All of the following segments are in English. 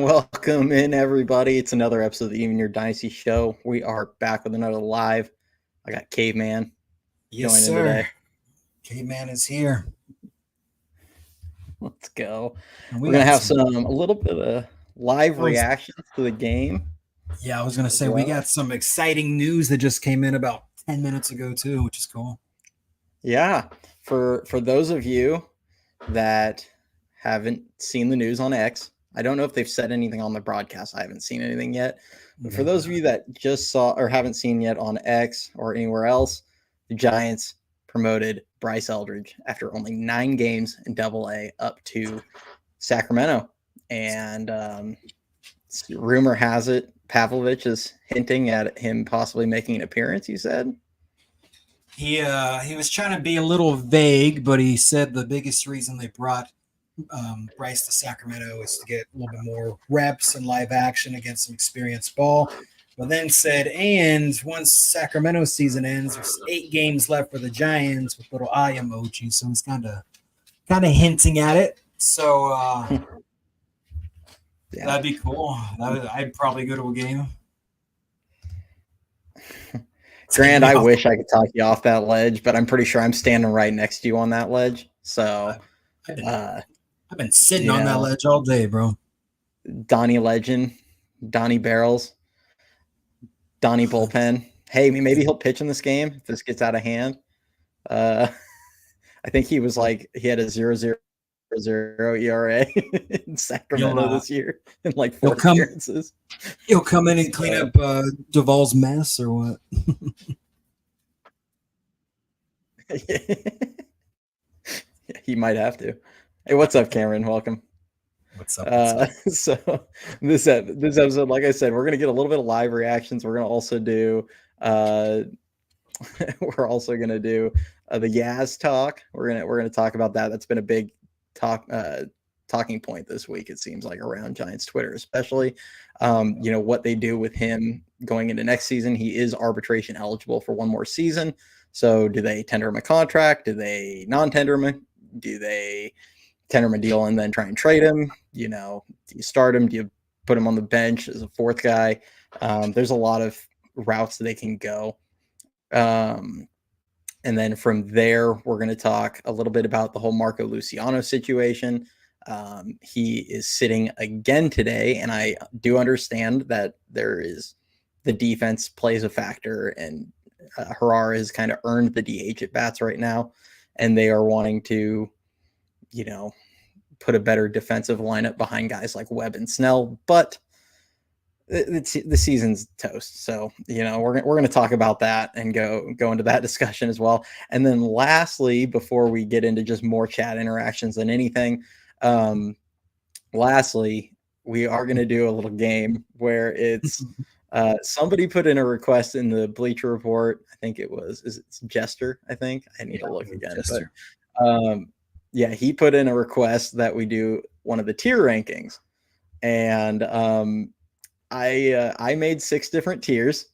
Welcome in, everybody. It's another episode of the Even Your Dynasty Show. We are back with another live. I got Caveman Yes, joining sir. today. Caveman is here. Let's go. And We're going to have a little bit of live reactions to the game. Yeah, I was going to say we got some exciting news that just came in about 10 minutes ago, too, which is cool. Yeah. For those of you that haven't seen the news on X, I don't know if they've said anything on the broadcast. I haven't seen anything yet. But for those of you that just saw or haven't seen yet on X or anywhere else, the Giants promoted Bryce Eldridge after only 9 games in Double-A up to Sacramento. And rumor has it Pavlovich is hinting at him possibly making an appearance, you said? He was trying to be a little vague, but he said the biggest reason they brought Bryce to Sacramento is to get a little bit more reps and live action against some experienced ball. But then said, and once Sacramento season ends, there's 8 games left for the Giants with little eye emoji. So he's kind of hinting at it. So yeah. That'd be cool. I'd probably go to a game. Grant, I wish I could talk you off that ledge, but I'm pretty sure I'm standing right next to you on that ledge. So I've been sitting on that ledge all day, bro. Donnie Legend, Donnie Barrels, Donnie Bullpen. Hey, maybe he'll pitch in this game if this gets out of hand. I think he was like he had a 0.00 ERA in Sacramento this year in like 4 appearances. He'll come in and clean up Duvall's mess or what? Yeah, he might have to. Hey, what's up, Cameron? Welcome. What's up? So this episode, like I said, we're gonna get a little bit of live reactions. We're gonna also do the Yaz talk. We're gonna talk about that. That's been a big talking point this week, it seems like, around Giants Twitter, especially what they do with him going into next season. He is arbitration eligible for 1 more season. So do they tender him a contract? Do they non-tender him? Do they tender him a deal and then try and trade him? Do you start him? Do you put him on the bench as a 4th guy? There's a lot of routes that they can go. And then from there, we're going to talk a little bit about the whole Marco Luciano situation. He is sitting again today, and I do understand that the defense plays a factor, and Herrera has kind of earned the DH at bats right now, and they are wanting to, put a better defensive lineup behind guys like Webb and Snell, but the season's toast. So, we're going to talk about that and go into that discussion as well. And then lastly, before we get into just more chat interactions than anything, lastly, we are going to do a little game where it's somebody put in a request in the Bleacher Report. I think it's Jester. I think I need to look again. Jester. But, he put in a request that we do one of the tier rankings, and I made 6 different tiers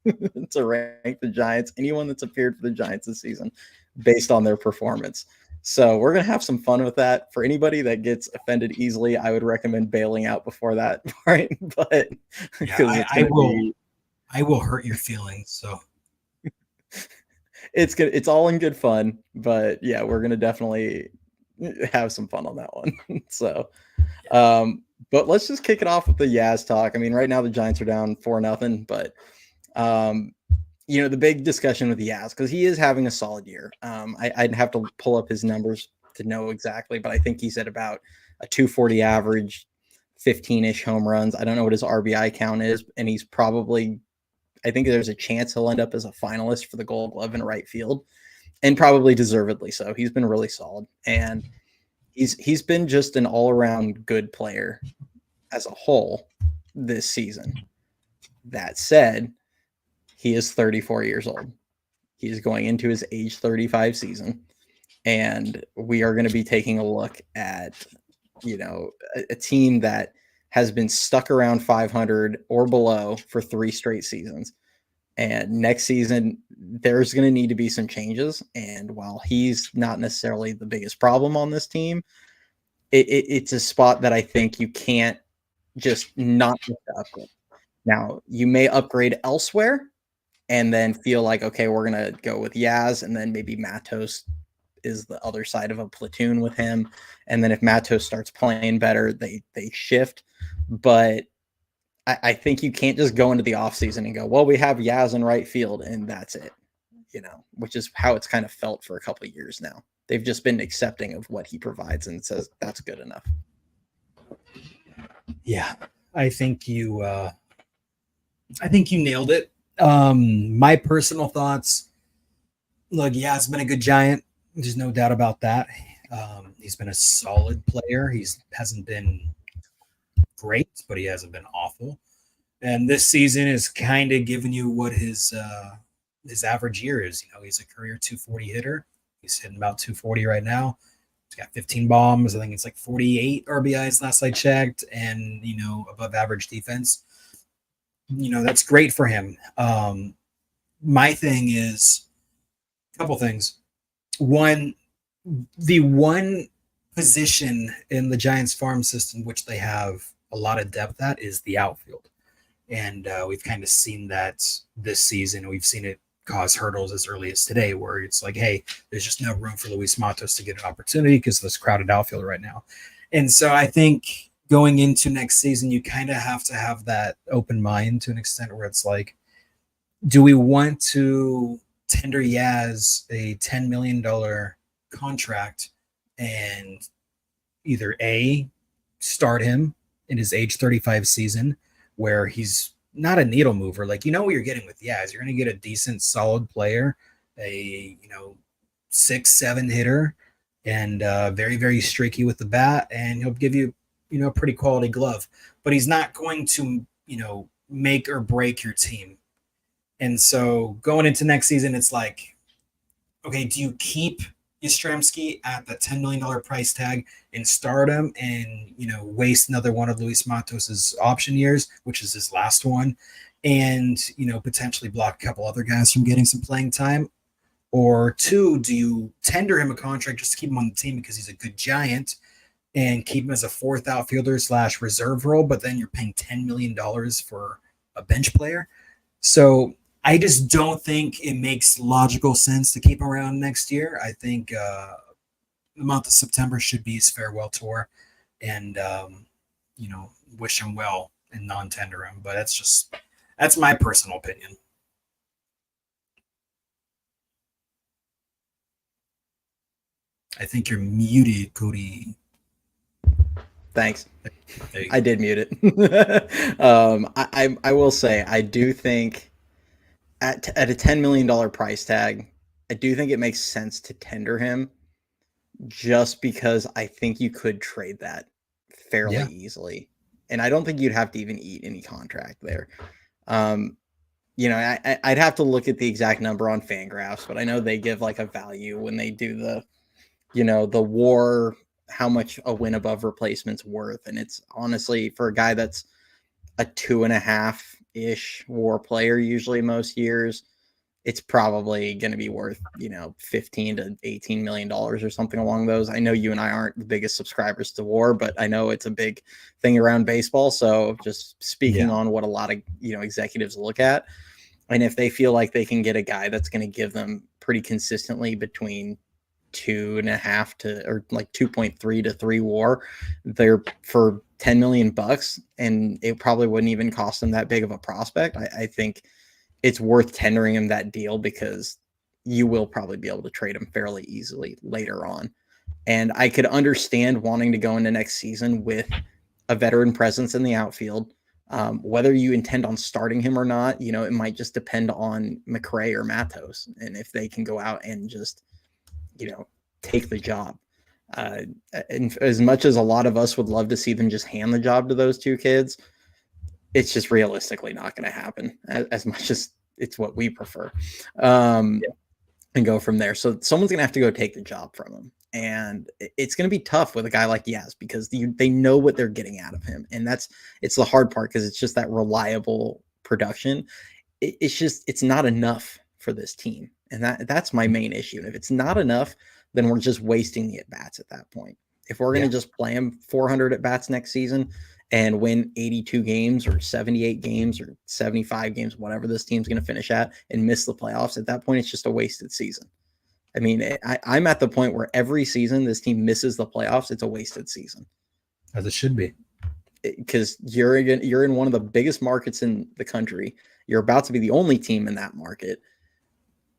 to rank the Giants, anyone that's appeared for the Giants this season, based on their performance. So we're going to have some fun with that. For anybody that gets offended easily, I would recommend bailing out before that part. But I will hurt your feelings. So it's good. It's all in good fun. But yeah, we're going to definitely have some fun on that one. So, but let's just kick it off with the Yaz talk. I mean, right now the Giants are down 4-0, but the big discussion with Yaz, because he is having a solid year. I'd have to pull up his numbers to know exactly, but I think he's at about a 240 average, 15-ish home runs. I don't know what his RBI count is, and he's probably, I think there's a chance he'll end up as a finalist for the Gold Glove in right field, and probably deservedly so. He's been really solid, and he's been just an all-around good player as a whole this season. That said, he is 34 years old. He is going into his age 35 season, and we are going to be taking a look at, a team that has been stuck around 500 or below for 3 straight seasons. And next season, there's going to need to be some changes. And while he's not necessarily the biggest problem on this team, it's a spot that I think you can't just not with the upgrade. Now, you may upgrade elsewhere and then feel like, okay, we're going to go with Yaz, and then maybe Matos is the other side of a platoon with him. And then if Matos starts playing better, they shift. But I think you can't just go into the offseason and go, well, we have Yaz in right field, and that's it, which is how it's kind of felt for a couple of years now. They've just been accepting of what he provides and says that's good enough. Yeah, I think you nailed it. My personal thoughts, look, yeah, it's been a good Giant. There's no doubt about that. He's been a solid player. He hasn't been great, but he hasn't been awful. And this season is kind of giving you what his average year is. He's a career 240 hitter. He's hitting about 240 right now. He's got 15 bombs. I think it's like 48 RBIs last I checked, and above average defense. That's great for him. My thing is a couple things. One, the one position in the Giants farm system which they have a lot of depth at is the outfield. And we've kind of seen that this season. We've seen it cause hurdles as early as today, where it's like, hey, there's just no room for Luis Matos to get an opportunity because of this crowded outfield right now. And so I think going into next season, you kind of have to have that open mind to an extent where it's like, do we want to tender Yaz a $10 million contract and either A, start him in his age 35 season where he's not a needle mover. Like, what you're getting with Yaz. You're going to get a decent, solid player, a 6-7 hitter, and very, very streaky with the bat, and he'll give you a pretty quality glove. But he's not going to make or break your team. And so going into next season, it's like, okay, do you keep Yastrzemski at the $10 million price tag and start him and, waste another one of Luis Matos's option years, which is his last one, and, potentially block a couple other guys from getting some playing time? Or two, do you tender him a contract just to keep him on the team because he's a good Giant and keep him as a fourth outfielder / reserve role, but then you're paying $10 million for a bench player? So I just don't think it makes logical sense to keep him around next year. I think the month of September should be his farewell tour, and wish him well and non-tender him. But that's my personal opinion. I think you're muted, Cody. Thanks. I did mute it. I will say, I do think at a $10 million price tag, I do think it makes sense to tender him, just because I think you could trade that fairly easily. And I don't think you'd have to even eat any contract there. I'd have to look at the exact number on Fangraphs, but I know they give like a value when they do the WAR, how much a win above replacement's worth. And it's honestly, for a guy that's a 2.5-ish WAR player, usually most years, it's probably going to be worth, $15 to $18 million or something along those. I know you and I aren't the biggest subscribers to WAR, but I know it's a big thing around baseball. So just speaking on what a lot of, executives look at, and if they feel like they can get a guy that's going to give them pretty consistently between 2.5 to, or like 2.3 to 3 WAR, they're for $10 million, and it probably wouldn't even cost them that big of a prospect. I think it's worth tendering him that deal, because you will probably be able to trade him fairly easily later on. And I could understand wanting to go into next season with a veteran presence in the outfield. Whether you intend on starting him or not, it might just depend on McRae or Matos, and if they can go out and just, take the job. And as much as a lot of us would love to see them just hand the job to those two kids, it's just realistically not going to happen, as much as it's what we prefer. And go from there. So someone's going to have to go take the job from him. And it's going to be tough with a guy like Yaz, because they know what they're getting out of him. And it's the hard part, because it's just that reliable production. It's not enough for this team. And that's my main issue. And if it's not enough, then we're just wasting the at-bats at that point. If we're going to just play him 400 at bats next season and win 82 games or 78 games or 75 games, whatever this team's going to finish at, and miss the playoffs, at that point, it's just a wasted season. I mean, I'm at the point where every season this team misses the playoffs, it's a wasted season. As it should be. Because you're in one of the biggest markets in the country. You're about to be the only team in that market.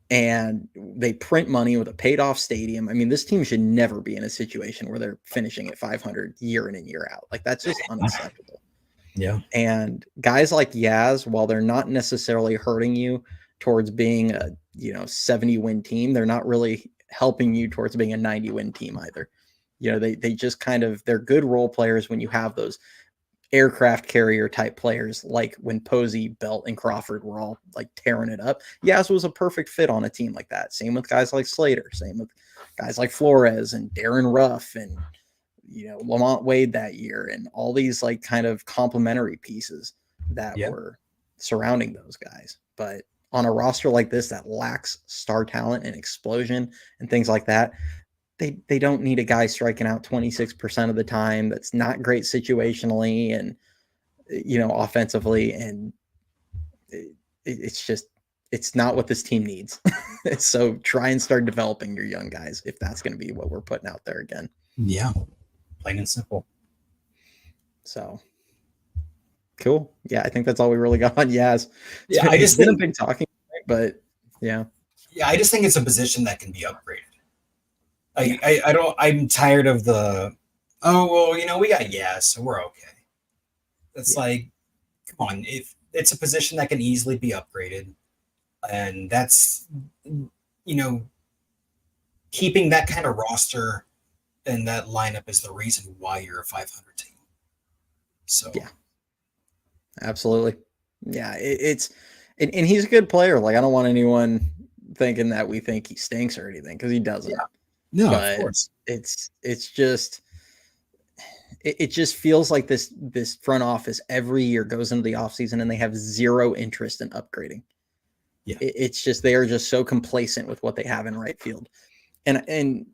And they print money with a paid-off stadium. I mean, this team should never be in a situation where they're finishing at 500 year in and year out. Like, that's just unacceptable. Yeah. And guys like Yaz, while they're not necessarily hurting you towards being a 70-win team, they're not really helping you towards being a 90-win team either. They just kind of, they're good role players when you have those aircraft carrier type players, like when Posey, Belt, and Crawford were all like tearing it up. Yaz was a perfect fit on a team like that. Same with guys like Slater, same with guys like Flores and Darren Ruff and Lamont Wade that year, and all these like kind of complementary pieces that were surrounding those guys. But on a roster like this that lacks star talent and explosion and things like that, they don't need a guy striking out 26% of the time that's not great situationally and offensively, and it's not what this team needs. So try and start developing your young guys if that's going to be what we're putting out there again. Yeah, plain and simple. So cool. Yeah, I think that's all we really got on Yaz. I just been a big talking point, but yeah, I just think it's a position that can be upgraded. I'm tired of the, we got Yaz, so we're okay. It's like, come on, if it's a position that can easily be upgraded, and that's, keeping that kind of roster and that lineup is the reason why you're a 500 team. So yeah, absolutely. Yeah, and he's a good player. Like, I don't want anyone thinking that we think he stinks or anything, because he doesn't. Yeah. No, but of course. It just feels like this front office every year goes into the offseason and they have zero interest in upgrading. Yeah. It's just, they are just so complacent with what they have in right field. And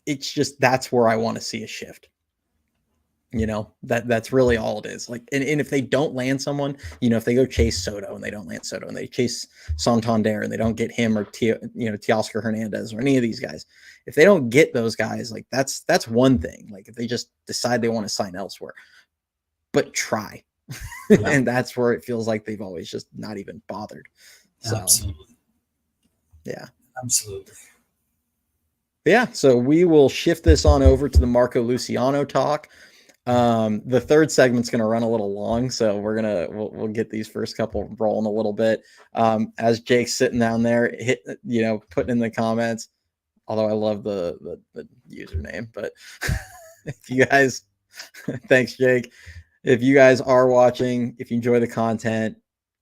it's just, that's where I want to see a shift. That's really all it is. Like, and if they don't land someone, if they go chase Soto and they don't land Soto, and they chase Santander and they don't get him, or Teoscar Hernandez or any of these guys, if they don't get those guys, like that's one thing. Like, if they just decide they want to sign elsewhere, but try. Yeah. And that's where it feels like they've always just not even bothered. So, absolutely. Yeah, absolutely. Yeah. So we will shift this on over to the Marco Luciano talk. The third segment's going to run a little long, so we'll get these first couple rolling a little bit. As Jake's sitting down there, putting in the comments, although I love the username, but if you guys, thanks, Jake. If you guys are watching, if you enjoy the content,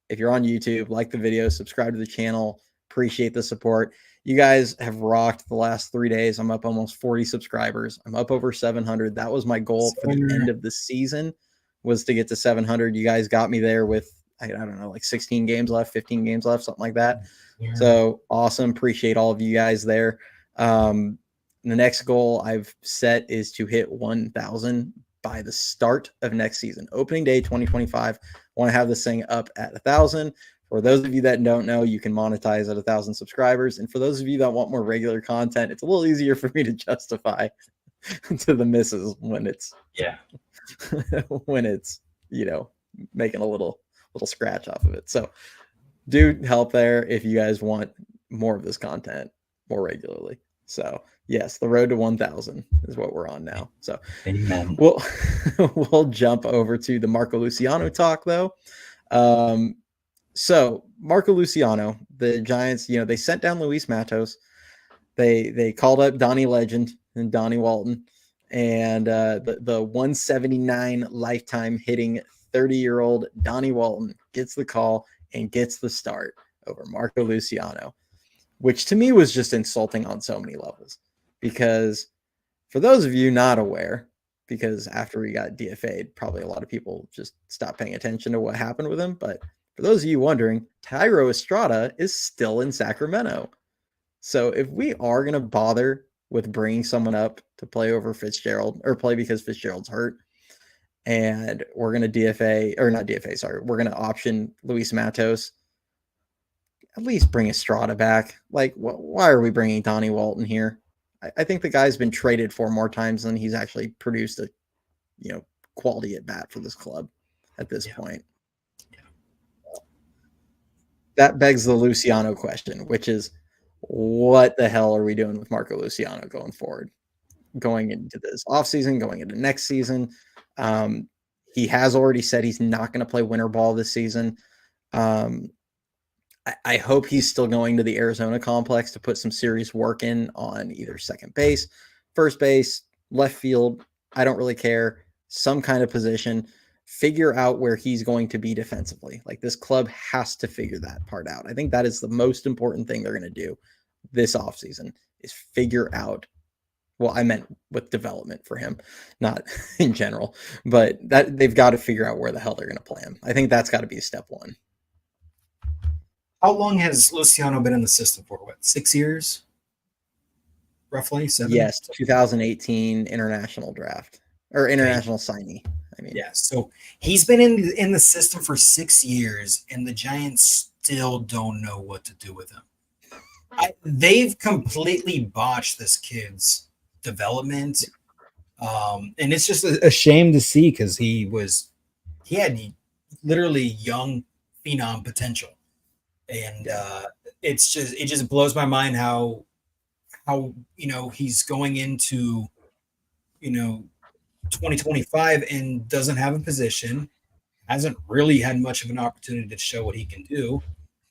if you're on YouTube, like the video, subscribe to the channel, appreciate the support. You guys have rocked the last 3 days. I'm up almost 40 subscribers. I'm up over 700. That was my goal for the end of the season, was to get to 700. You guys got me there with, I don't know, like 16 games left, 15 games left, something like that. Yeah. So awesome. Appreciate all of you guys there. The next goal I've set is to hit 1,000 by the start of next season. Opening day 2025. I want to have this thing up at 1,000. For those of you that don't know, you can monetize at 1,000 subscribers. And for those of you that want more regular content, it's a little easier for me to justify to the missus when it's making a little scratch off of it. So do help there if you guys want more of this content more regularly. So yes, the road to 1,000 is what we're on now. So amen. We'll jump over to the Marco Luciano talk though. So Marco Luciano, the Giants, they sent down Luis Matos. They called up Donnie Legend and Donnie Walton, and the 179 lifetime hitting 30-year-old Donnie Walton gets the call and gets the start over Marco Luciano, which to me was just insulting on so many levels. Because for those of you not aware, because after he got DFA'd, probably a lot of people just stopped paying attention to what happened with him, but for those of you wondering, Thairo Estrada is still in Sacramento. So if we are going to bother with bringing someone up to play over Fitzgerald or play because Fitzgerald's hurt. And we're going to DFA or not DFA. Sorry. We're going to option Luis Matos. At least bring Estrada back. Like, why are we bringing Donnie Walton here? I think the guy's been traded for more times than he's actually produced a, quality at bat for this club at this point. Yeah. That begs the Luciano question, which is, what the hell are we doing with Marco Luciano going forward? Going into this offseason, going into next season. He has already said he's not going to play winter ball this season. I hope he's still going to the Arizona complex to put some serious work in on either second base, first base, left field. I don't really care. Some kind of position. Figure out where he's going to be defensively. Like, this club has to figure that part out. I think that is the most important thing they're going to do this offseason is figure out. Well, I meant with development for him, not in general, but that they've got to figure out where the hell they're going to play him. I think that's got to be step one. How long has Luciano been in the system for? What, 6 years? Roughly 7? Yes, 2018 international draft or international signee. I mean, yeah. So he's been in the system for 6 years, and the Giants still don't know what to do with him. They've completely botched this kid's development, and it's just a shame to see because he had literally young phenom potential. And it just blows my mind how he's going into 2025 and doesn't have a position, hasn't really had much of an opportunity to show what he can do,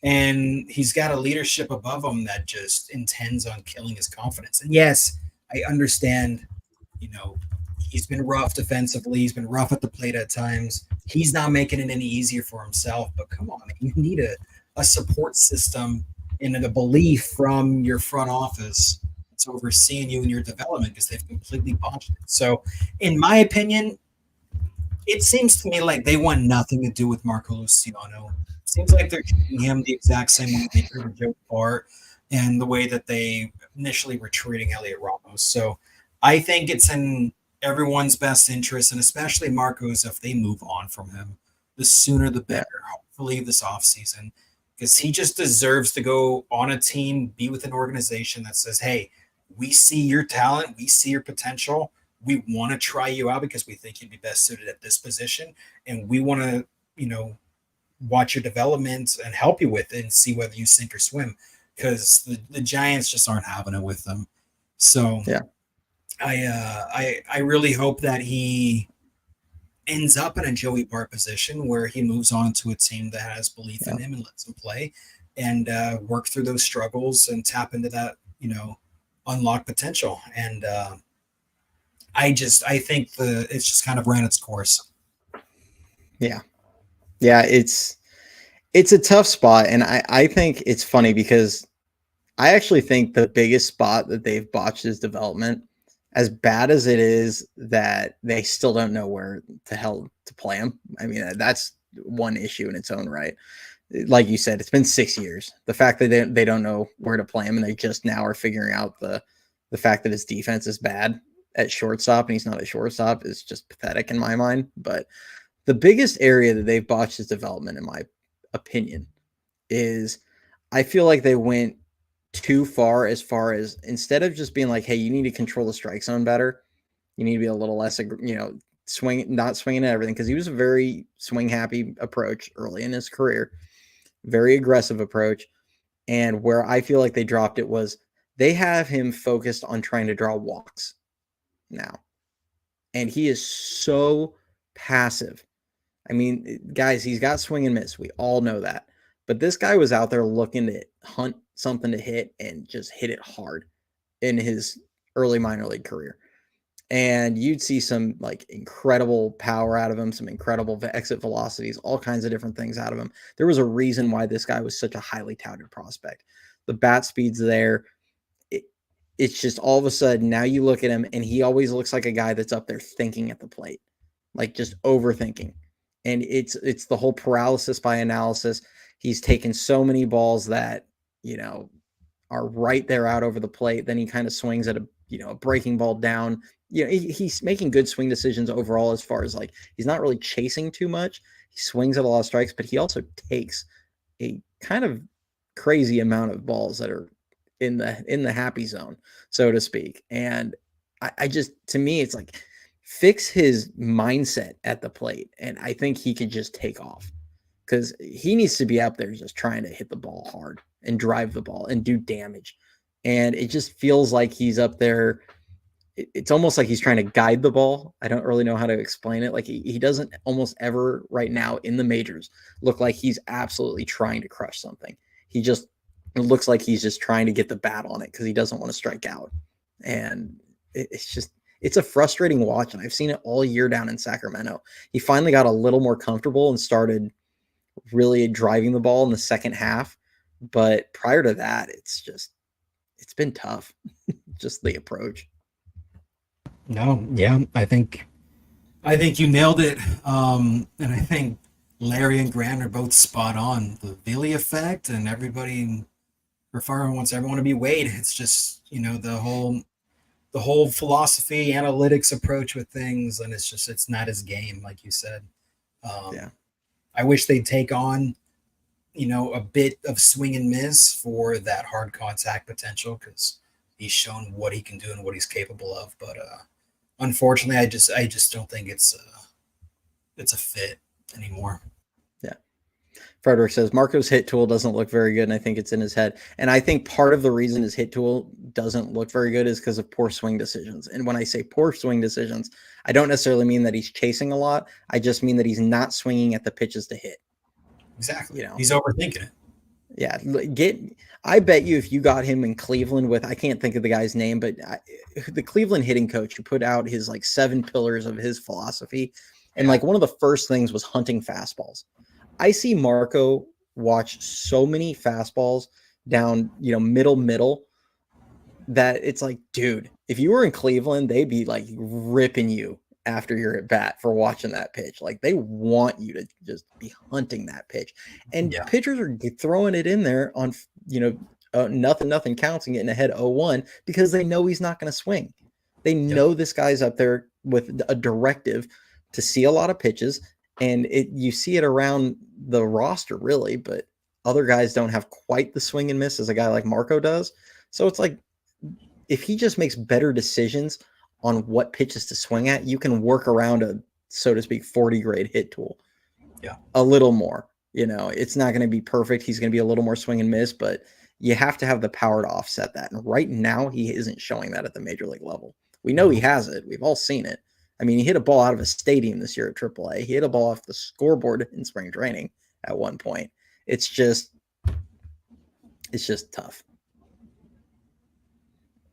and he's got a leadership above him that just intends on killing his confidence. And yes, I understand, he's been rough defensively, he's been rough at the plate at times. He's not making it any easier for himself, but come on, you need a support system and a belief from your front office that's overseeing you in your development because they've completely botched it. So, in my opinion, it seems to me like they want nothing to do with Marco Luciano. It seems like they're treating him the exact same way they treated Joe Bart and the way that they initially were treating Elliot Ramos. So, I think it's in everyone's best interest, and especially Marco's, if they move on from him, the sooner the better. Hopefully this offseason, because he just deserves to go on a team, be with an organization that says, hey, we see your talent, we see your potential, we want to try you out because we think you'd be best suited at this position, and we want to, watch your development and help you with it and see whether you sink or swim, because the Giants just aren't having it with them. So yeah, I really hope that he ends up in a Joey Bart position where he moves on to a team that has belief in him and lets him play and work through those struggles and tap into that, unlocked potential. And I think it's just kind of ran its course. Yeah. Yeah. It's a tough spot. And I think it's funny because I actually think the biggest spot that they've botched is development. As bad as it is that they still don't know where the hell to play him. I mean, that's one issue in its own right. Like you said, it's been 6 years. The fact that they don't know where to play him and they just now are figuring out the fact that his defense is bad at shortstop and he's not a shortstop is just pathetic in my mind. But the biggest area that they've botched his development, in my opinion, is I feel like they went too far as instead of just being like, hey, you need to control the strike zone better. You need to be a little less, not swinging at everything, because he was a very swing happy approach early in his career, very aggressive approach. And where I feel like they dropped it was they have him focused on trying to draw walks now. And he is so passive. I mean, guys, he's got swing and miss. We all know that. But this guy was out there looking to hunt something to hit and just hit it hard in his early minor league career. And you'd see some like incredible power out of him, some incredible exit velocities, all kinds of different things out of him. There was a reason why this guy was such a highly touted prospect. The bat speed's there. It's just all of a sudden now you look at him and he always looks like a guy that's up there thinking at the plate, like just overthinking. And it's the whole paralysis by analysis. He's taken so many balls that, are right there out over the plate. Then he kind of swings at a breaking ball down. He's making good swing decisions overall as far as like he's not really chasing too much. He swings at a lot of strikes, but he also takes a kind of crazy amount of balls that are in the happy zone, so to speak. And I just, to me, it's like fix his mindset at the plate, and I think he could just take off because he needs to be up there just trying to hit the ball hard and drive the ball and do damage. And it just feels like he's up there. It's almost like he's trying to guide the ball. I don't really know how to explain it. Like he doesn't almost ever right now in the majors look like he's absolutely trying to crush something. He just, it looks like he's just trying to get the bat on it because he doesn't want to strike out. And it's a frustrating watch. And I've seen it all year down in Sacramento. He finally got a little more comfortable and started really driving the ball in the second half. But prior to that, it's been tough. Just the approach. No, yeah, I think you nailed it. And I think Larry and Grant are both spot on. The Billy effect, and everybody wants everyone to be Wade. It's just, the whole philosophy, analytics approach with things, and it's not his game, like you said. Yeah. I wish they'd take on, a bit of swing and miss for that hard contact potential, because he's shown what he can do and what he's capable of. But unfortunately, I just don't think it's a fit anymore. Yeah. Frederick says Marco's hit tool doesn't look very good, and I think it's in his head. And I think part of the reason his hit tool doesn't look very good is because of poor swing decisions. And when I say poor swing decisions, I don't necessarily mean that he's chasing a lot. I just mean that he's not swinging at the pitches to hit. Exactly. He's overthinking it. Yeah. I bet you if you got him in Cleveland with, I can't think of the guy's name, but the Cleveland hitting coach who put out his like 7 pillars of his philosophy. And like one of the first things was hunting fastballs. I see Marco watch so many fastballs down, middle, that it's like, dude, if you were in Cleveland, they'd be like ripping you after you're at bat for watching that pitch. Like they want you to just be hunting that pitch. And pitchers are throwing it in there on, nothing counts and getting ahead 0-1 because they know he's not going to swing. They know this guy's up there with a directive to see a lot of pitches. And you see it around the roster, really, but other guys don't have quite the swing and miss as a guy like Marco does. So it's like, if he just makes better decisions on what pitches to swing at, you can work around a, so to speak, 40 grade hit tool. Yeah. A little more, it's not going to be perfect. He's going to be a little more swing and miss, but you have to have the power to offset that. And right now he isn't showing that at the major league level. We know he has it. We've all seen it. I mean, he hit a ball out of a stadium this year at AAA. He hit a ball off the scoreboard in spring training at one point. It's just tough.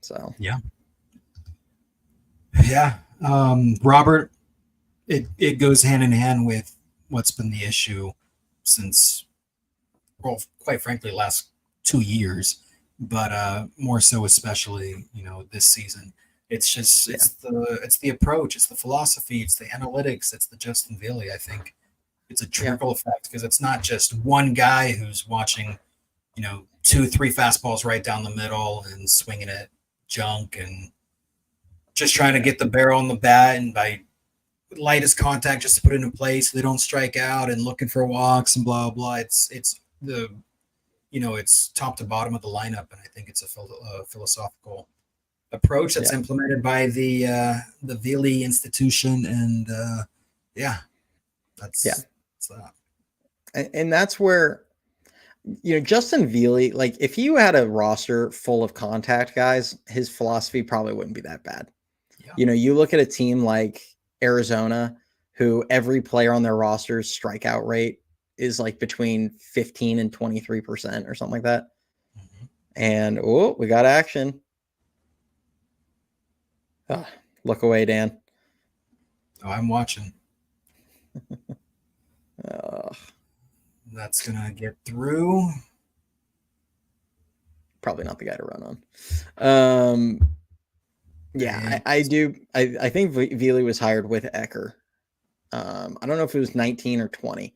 So, yeah. Robert, it goes hand in hand with what's been the issue since, well, quite frankly, last 2 years, but more so, especially, this season. It's just, it's the approach, it's the philosophy, it's the analytics, it's the Justin Veely. I think it's a trickle effect because it's not just one guy who's watching, 2-3 fastballs right down the middle and swinging at junk and just trying to get the barrel on the bat and by lightest contact just to put it in place so they don't strike out and looking for walks and blah blah. It's the it's top to bottom of the lineup, and I think it's a philosophical approach that's implemented by the Veely institution, and that's that. And that's where Justin Veely, like if you had a roster full of contact guys, his philosophy probably wouldn't be that bad. You look at a team like Arizona, who every player on their roster's strikeout rate is like between 15 and 23% or something like that. Mm-hmm. And we got action. Oh, look away, Dan. Oh, I'm watching. That's gonna get through. Probably not the guy to run on. I do. I think Veely was hired with Ecker. I don't know if it was 19 or 20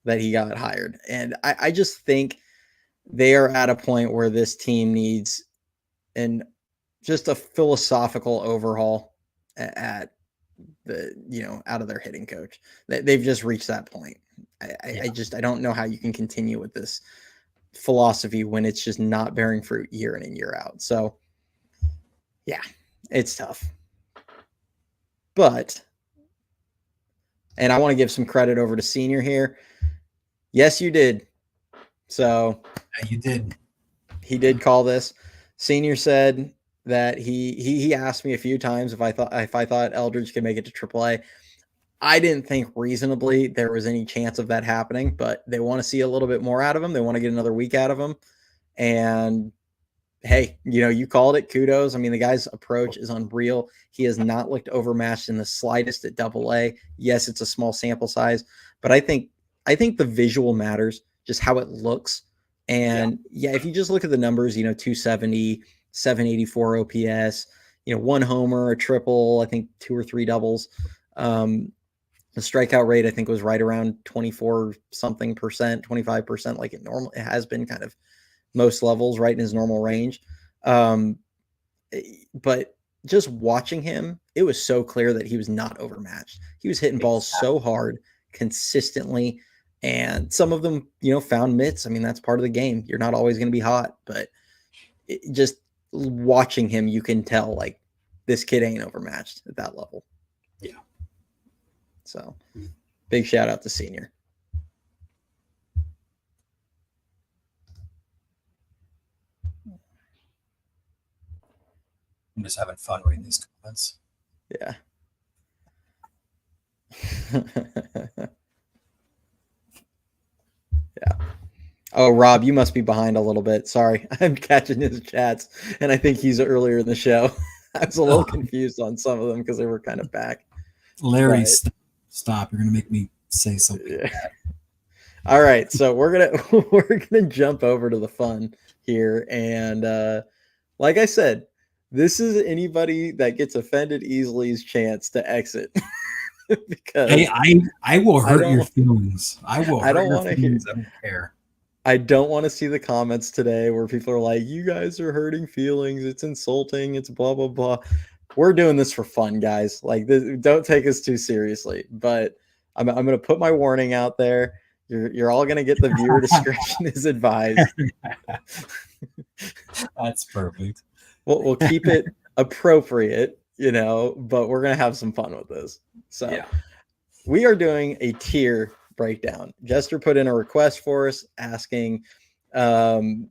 that he got hired. And I just think they are at a point where this team needs an just a philosophical overhaul at the, out of their hitting coach. They've just reached that point. I don't know how you can continue with this philosophy when it's just not bearing fruit year in and year out. So yeah, it's tough. But, and I want to give some credit over to Senior here. Yes, you did. So you did. He did call this. Senior said that he asked me a few times if I thought Eldridge could make it to AAA. I didn't think reasonably there was any chance of that happening, but they want to see a little bit more out of him. They want to get another week out of him. And hey, you called it. Kudos. I mean, the guy's approach is unreal. He has not looked overmatched in the slightest at AA. Yes, it's a small sample size, but I think the visual matters, just how it looks. And if you just look at the numbers, 270, 784 OPS, one homer, a triple, I think 2 or 3 doubles. The strikeout rate, I think, was right around 24 something percent, 25%, like it has been kind of most levels, right in his normal range. But just watching him, it was so clear that he was not overmatched. He was hitting balls so hard consistently, and some of them, found mitts. I mean, that's part of the game. You're not always going to be hot, but just watching him, you can tell like this kid ain't overmatched at that level. Yeah. So big shout out to Senior. I'm just having fun reading these comments. Yeah. Yeah. Oh, Rob, you must be behind a little bit. Sorry. I'm catching his chats, and I think he's earlier in the show. I was a little confused on some of them because they were kind of back. Larry, stop. You're going to make me say something. Yeah. All right. So we're gonna jump over to the fun here. And like I said, this is anybody that gets offended easily's chance to exit. Because hey, I will hurt your feelings. I will hurt your feelings. I don't care. I don't want to see the comments today where people are like, you guys are hurting feelings. It's insulting. It's blah, blah, blah. We're doing this for fun, guys. Like, don't take us too seriously. But I'm going to put my warning out there. You're all going to get the viewer discretion is advised. That's perfect. We'll keep it appropriate, but we're going to have some fun with this. So we are doing a tier breakdown. Jester put in a request for us asking to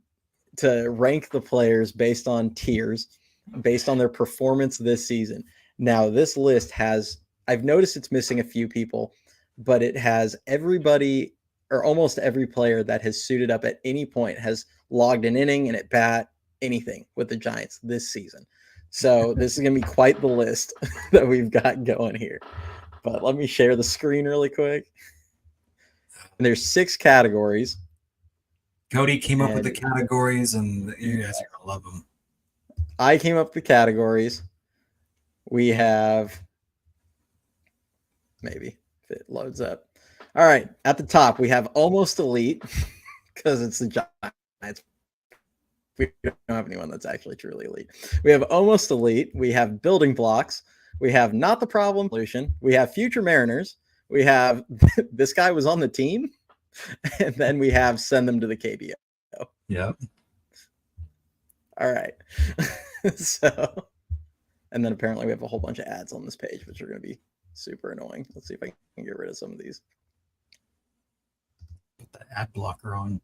rank the players based on tiers, based on their performance this season. Now, this list I've noticed it's missing a few people, but it has everybody or almost every player that has suited up at any point has logged an inning and at bat, anything with the Giants this season. So this is going to be quite the list that we've got going here. But let me share the screen really quick. And there's 6 categories. Cody came up with the categories, and you guys are going to love them. I came up with the categories. We have, maybe, if it loads up. All right, at the top, we have almost elite, because it's the Giants. We don't have anyone that's actually truly elite. We have almost elite. We have building blocks. We have not the problem solution. We have future Mariners. We have this guy was on the team. And then we have send them to the KBO. Yep. All right. So, and then apparently we have a whole bunch of ads on this page, which are going to be super annoying. Let's see if I can get rid of some of these. Put the ad blocker on,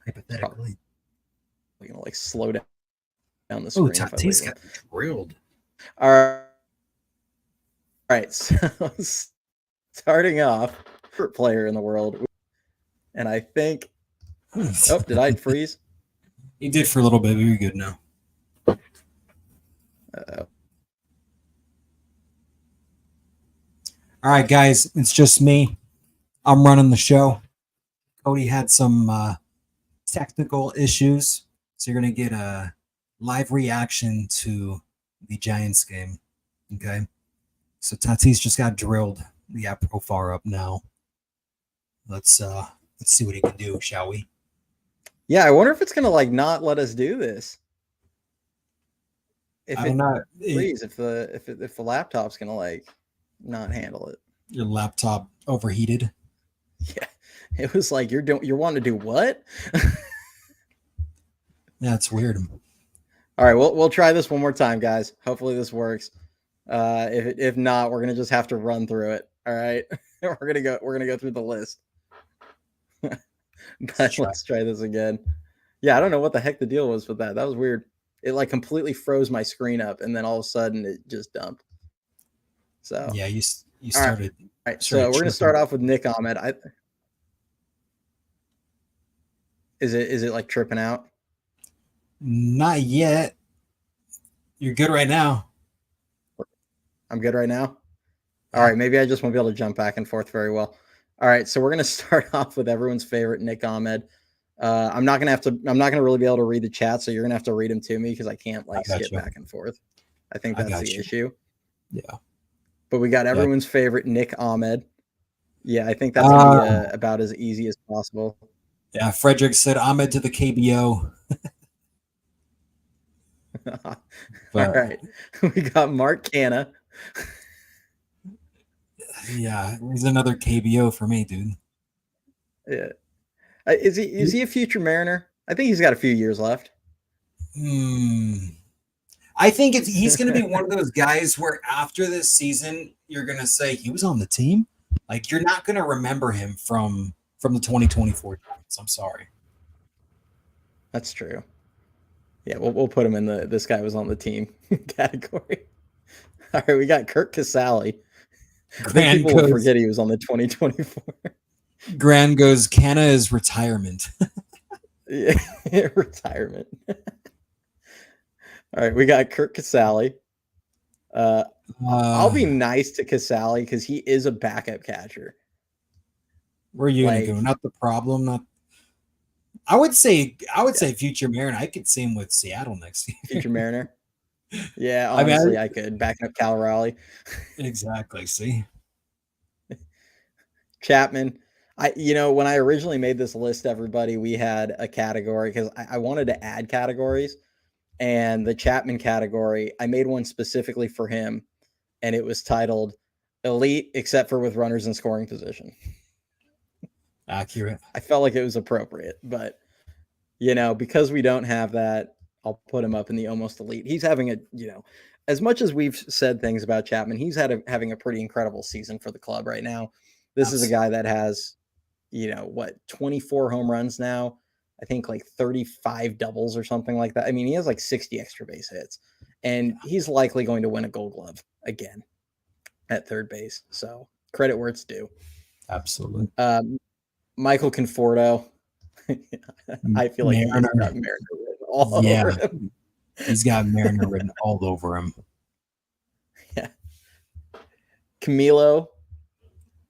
hypothetically. We're going to slow down the screen. Oh, Tatis got drilled. All right. So starting off, favorite player in the world. And I think, did I freeze? You did for a little bit, but you're good now. Uh-oh. All right, guys, it's just me. I'm running the show. Cody had some technical issues, so you're going to get a live reaction to the Giants game. Okay? So Tatis just got drilled. The app profile up now. Let's see what he can do, shall we? Yeah, I wonder if it's gonna not let us do this. if I it don't know. freeze, if the laptop's gonna like not handle it. Your laptop overheated. Yeah, it was like you're wanting to do what? That's weird. All right, we'll try this one more time, guys. Hopefully this works. If not, we're gonna just have to run through it. All right, we're gonna go through the list. But let's try this again. Yeah, I don't know what the heck the deal was with that. That was weird. It like completely froze my screen up, and then all of a sudden it just dumped. So yeah, you all started. All right, so we're gonna start off with Nick Ahmed. Is it like tripping out? Not yet. You're good right now. I'm good right now. All right, maybe I just won't be able to jump back and forth very well. All right, so we're gonna start off with everyone's favorite Nick Ahmed. I'm not gonna really be able to read the chat, so you're gonna have to read them to me because I can't like skip back and forth. I think that's the issue. Yeah. But we got everyone's favorite Nick Ahmed. Yeah, I think that's gonna be about as easy as possible. Yeah, Frederick said Ahmed to the KBO. All right, we got Mark Canna. Yeah, he's another KBO for me, dude. Yeah, is he a future Mariner? I think he's got a few years left. I think he's going to be one of those guys where after this season, you're going to say he was on the team. Like you're not going to remember him from the 2024 Giants. I'm sorry. That's true. Yeah, we'll put him in the this guy was on the team category. All right, we got Kirk Casale. People will forget he was on the 2024. Grand goes, Canna is retirement. Yeah, retirement. All right, we got Kirk Casale. I'll be nice to Casale because he is a backup catcher. Where are you gonna go? Not the problem. Not. I would say future Mariner. I could see him with Seattle next year. Future Mariner. Yeah, honestly, I could back up Cal Raleigh. Exactly. See, Chapman. When I originally made this list, everybody, we had a category because I wanted to add categories, and the Chapman category, I made one specifically for him, and it was titled "Elite except for with runners in scoring position." Accurate. I felt like it was appropriate, but because we don't have that, I'll put him up in the almost elite. He's having as much as we've said things about Chapman, he's having a pretty incredible season for the club right now. This is a guy that has, 24 home runs now. I think like 35 doubles or something like that. I mean, he has like 60 extra base hits, and he's likely going to win a Gold Glove again at third base. So credit where it's due. Absolutely. Michael Conforto. I feel like he's got Mariner written all over him. He's got Mariner written all over him. Yeah. Camilo.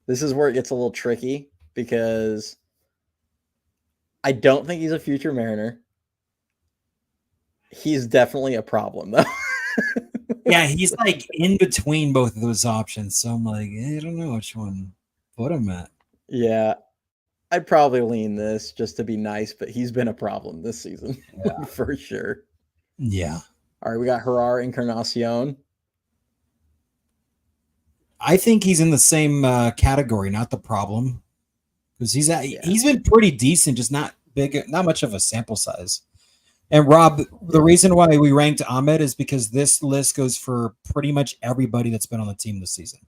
This is where it gets a little tricky because I don't think he's a future Mariner. He's definitely a problem, though. Yeah, he's like in between both of those options. So I'm like, I don't know which one put him at. Yeah. I'd probably lean this just to be nice, but he's been a problem this season for sure. Yeah. All right, we got Gerard Encarnacion. I think he's in the same category, not the problem, because he's been pretty decent, just not big, not much of a sample size. And Rob, the reason why we ranked Ahmed is because this list goes for pretty much everybody that's been on the team this season.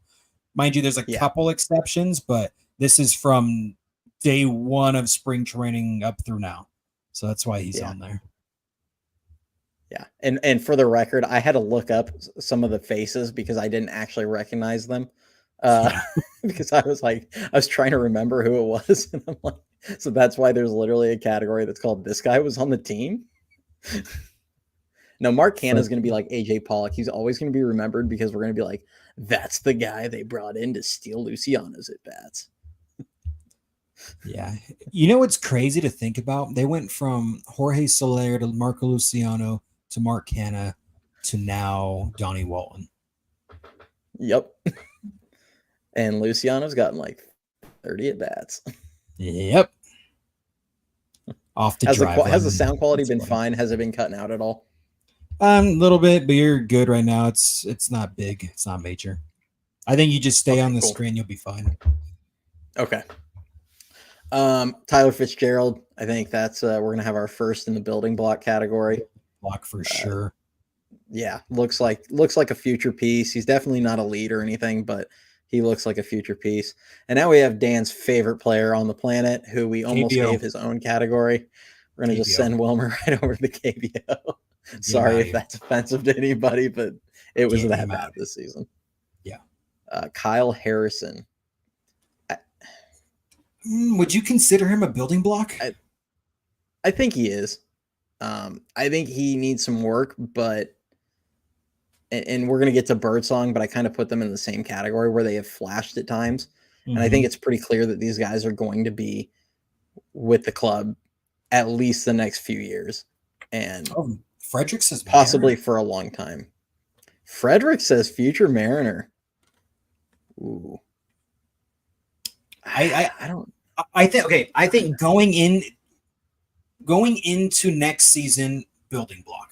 Mind you, there's a couple exceptions, but this is from day one of spring training up through now. So that's why he's on there. Yeah. And for the record, I had to look up some of the faces because I didn't actually recognize them. Because I was trying to remember who it was. And I'm like, so that's why there's literally a category that's called "This guy was on the team." No, Mark Canna is going to be like AJ Pollock. He's always going to be remembered because we're going to be like, that's the guy they brought in to steal Luciano's at bats. Yeah. You know what's crazy to think about? They went from Jorge Soler to Marco Luciano to Mark Canna to now Donnie Walton. Yep. And Luciano's gotten like 30 at bats. Yep. Off the drive. Has the sound quality been fine? Has it been cutting out at all? A little bit, but you're good right now. It's not big. It's not major. I think you just stay Okay, on the cool. screen, you'll be fine. Okay. Tyler Fitzgerald. I think that's we're gonna have our first in the building block category. Block for sure. Yeah, looks like a future piece. He's definitely not a lead or anything, but he looks like a future piece. And now we have Dan's favorite player on the planet, who we almost KBO. gave his own category. We're gonna just KBO. send Wilmer right over to the KBO. Get him Sorry out if of here. that's offensive to anybody, but it was Get that him out bad of this season. Yeah. Kyle Harrison. Would you consider him a building block? I think he is. I think he needs some work, but and we're gonna get to Birdsong, but I kind of put them in the same category where they have flashed at times. And I think it's pretty clear that these guys are going to be with the club at least the next few years. And Frederick says possibly Mariner. for a long time. Frederick says future Mariner. Ooh. I don't I think going into next season, building block.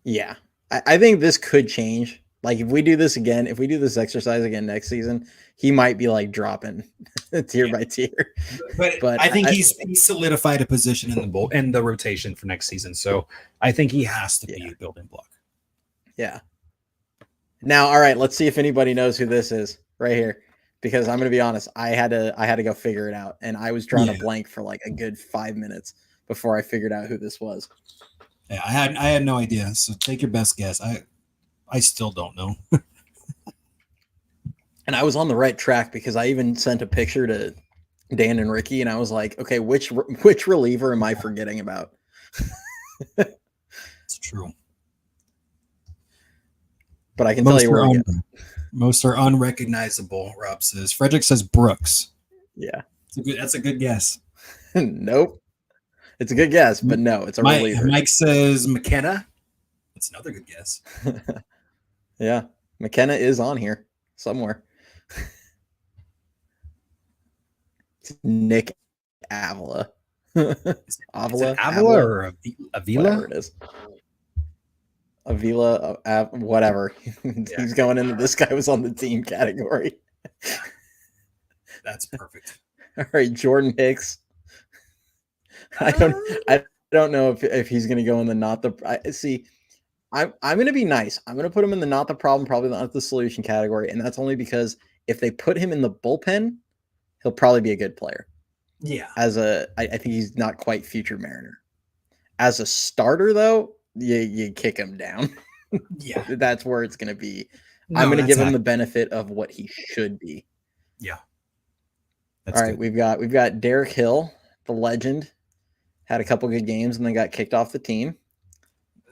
Yeah. I think this could change. Like if we do this again, if we do this exercise again next season, he might be like dropping tier by tier. But I think he's solidified a position in the rotation for next season. So I think he has to be a building block. Yeah. Now, all right, let's see if anybody knows who this is right here. Because I'm gonna be honest, I had to go figure it out. And I was drawing a blank for like a good 5 minutes before I figured out who this was. Yeah, I had no idea. So take your best guess. I still don't know. And I was on the right track because I even sent a picture to Dan and Ricky, and I was like, okay, which reliever am I forgetting about? It's true. But I can tell you where most are unrecognizable. Rob says. Frederick says Brooks. Yeah, that's a good guess. Nope, it's a good guess, but no, it's a reliever. Mike says McKenna. That's another good guess. Yeah, McKenna is on here somewhere. Nick Avila. Avila or Avila? Whatever it is. Avila, whatever. He's going into this guy was on the team category. That's perfect. All right, Jordan Hicks. I don't know if he's going to go in the not the. See, I'm going to be nice. I'm going to put him in the not the problem, probably not the solution category, and that's only because if they put him in the bullpen, he'll probably be a good player. Yeah. I think he's not quite future Mariner. As a starter, though, you kick him down. Yeah. That's where it's going to be. No, I'm going to give him the benefit of what he should be. Yeah. All right, we've got Derek Hill, the legend, had a couple good games and then got kicked off the team.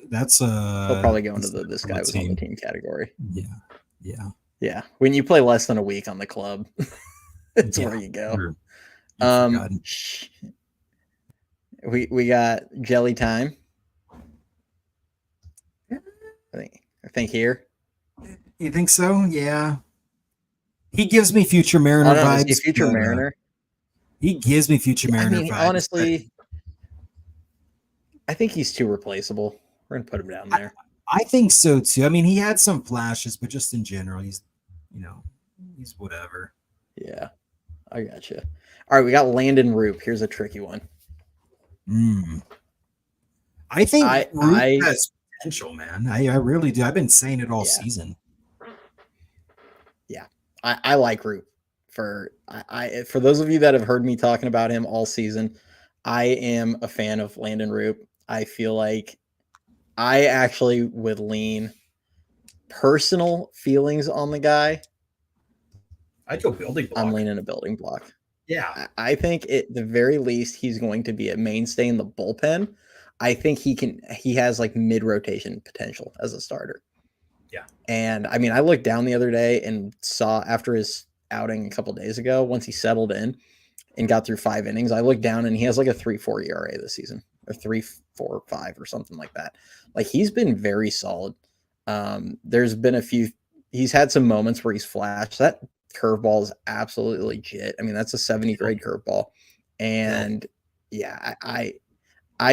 That's he'll probably go into this guy was on the team category. Yeah. When you play less than a week on the club, it's where you go. We got Jelly Time. I think here. You think so? Yeah. He gives me future Mariner vibes. Future Mariner. He gives me future Mariner vibes. Honestly, I think he's too replaceable. We're gonna put him down there. I think so too. I mean, he had some flashes, but just in general, he's whatever. Yeah, I gotcha. All right, we got Landon Roop. Here's a tricky one. I think Roop has potential, man. I really do. I've been saying it all season. Yeah, I like Roop. For those of you that have heard me talking about him all season, I am a fan of Landon Roop. I feel like I actually would lean personal feelings on the guy. I'd go building block. I'm leaning a building block. Yeah. I think at the very least he's going to be a mainstay in the bullpen. I think he has like mid-rotation potential as a starter. Yeah. And I mean, I looked down the other day and saw after his outing a couple days ago, once he settled in and got through 5 innings, I looked down and he has like a 3.4 ERA this season, or 3.45 or something like that. Like he's been very solid. There's been he's had some moments where he's flashed. That curveball is absolutely legit. I mean, that's a 70 grade curveball. And I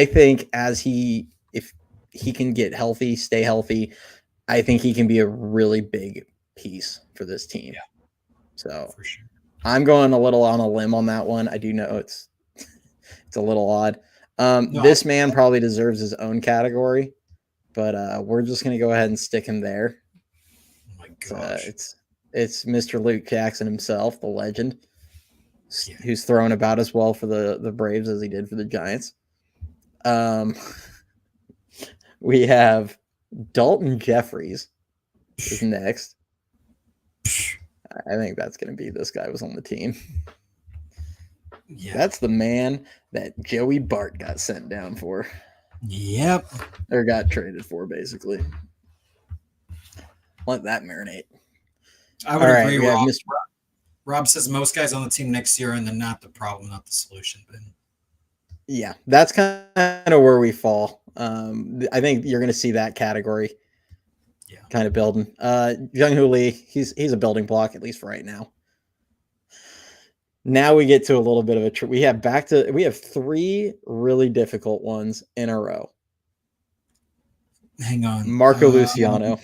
think if he can get healthy, stay healthy, I think he can be a really big piece for this team. Yeah, so for sure. I'm going a little on a limb on that one. I do know it's a little odd. No, This man probably deserves his own category, but we're just going to go ahead and stick him there. Oh my gosh. It's Mr. Luke Jackson himself, the legend, Yeah. who's thrown about as well for the Braves as he did for the Giants. We have Dalton Jeffries is next. I think that's going to be this guy was on the team. Yeah. That's the man that Joey Bart got sent down for. Yep. Or got traded for, basically. Let that marinate. I would agree. We have Mr. Rob says most guys on the team next year and then not the problem, not the solution. But yeah, that's kind of where we fall. I think you're going to see that category kind of building. Jung-Hoo Lee, he's a building block, at least for right now. Now we get to a little bit of a we have 3 really difficult ones in a row. Hang on. Marco Luciano.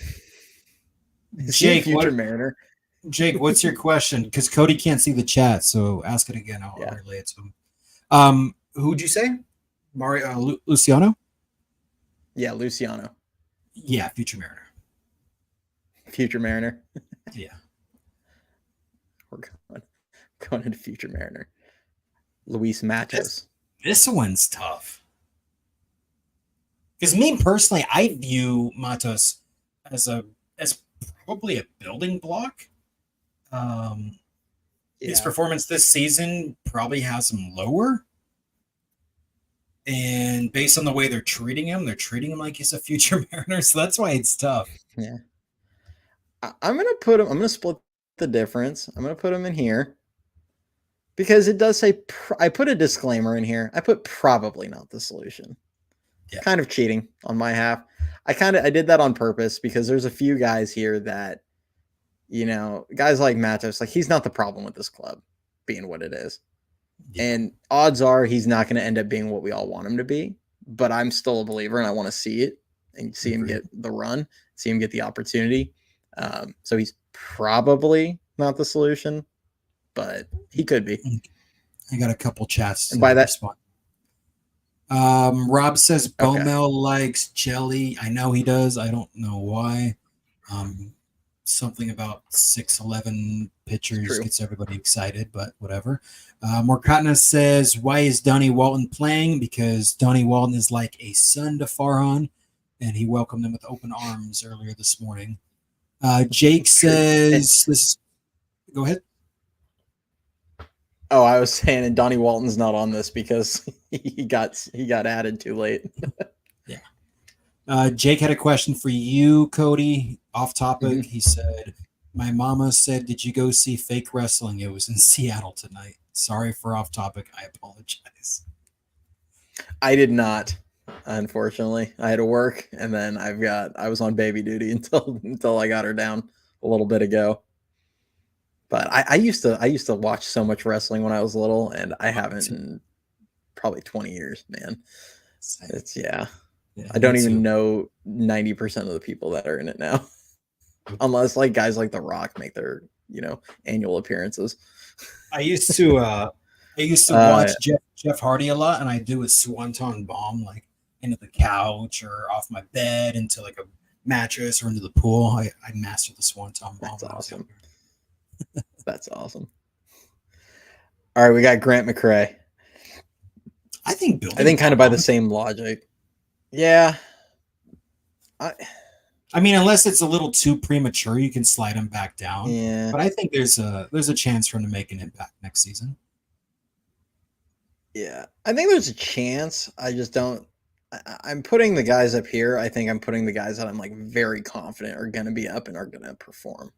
Jake, future Mariner. Jake, what's your question? Because Cody can't see the chat, so ask it again. I'll relay it to him. Who'd you say? Luciano? Yeah, Luciano. Yeah, future Mariner. Future Mariner. Yeah. We're going into future Mariner. Luis Matos. This one's tough. Because me personally, I view Matos as probably a building block. His performance this season probably has him lower. And based on the way they're treating him like he's a future Mariner. So that's why it's tough. Yeah. I'm going to split the difference. I'm going to put him in here. Because it does say, I put a disclaimer in here. I put probably not the solution. Yeah. Kind of cheating on my half. I did that on purpose because there's a few guys here that, guys like Matos, like he's not the problem with this club being what it is. Yeah. And odds are he's not going to end up being what we all want him to be. But I'm still a believer and I want to see it and see him get the run, see him get the opportunity. So he's probably not the solution. But he could be. I got a couple chats. And by that, Rob says Bomel likes jelly. I know he does. I don't know why. Something about 6'11" pitchers gets everybody excited, but whatever. Morkatna says, why is Donnie Walton playing? Because Donnie Walton is like a son to Farhan, and he welcomed them with open arms earlier this morning. Jake says, go ahead. Oh, I was saying, and Donnie Walton's not on this because he got added too late. Yeah. Jake had a question for you, Cody. Off topic, mm-hmm. He said, "My mama said, did you go see fake wrestling? It was in Seattle tonight. Sorry for off topic. I apologize." I did not, unfortunately. I had to work, and then I was on baby duty until I got her down a little bit ago. But I used to watch so much wrestling when I was little, and I haven't in probably 20 years, man. It's I don't even know 90% of the people that are in it now, unless like guys like The Rock make their annual appearances. I used to watch Jeff Hardy a lot, and I do a swanton bomb like into the couch or off my bed into like a mattress or into the pool. I mastered the swanton bomb. That's awesome. That's awesome. All right, we got Grant McCrae. I think kind of by the same logic. Yeah. I mean, unless it's a little too premature, you can slide him back down. Yeah. But I think there's a chance for him to make an impact next season. Yeah. I think there's a chance. I just don't. I'm putting the guys up here. I think I'm putting the guys that I'm like very confident are going to be up and are going to perform.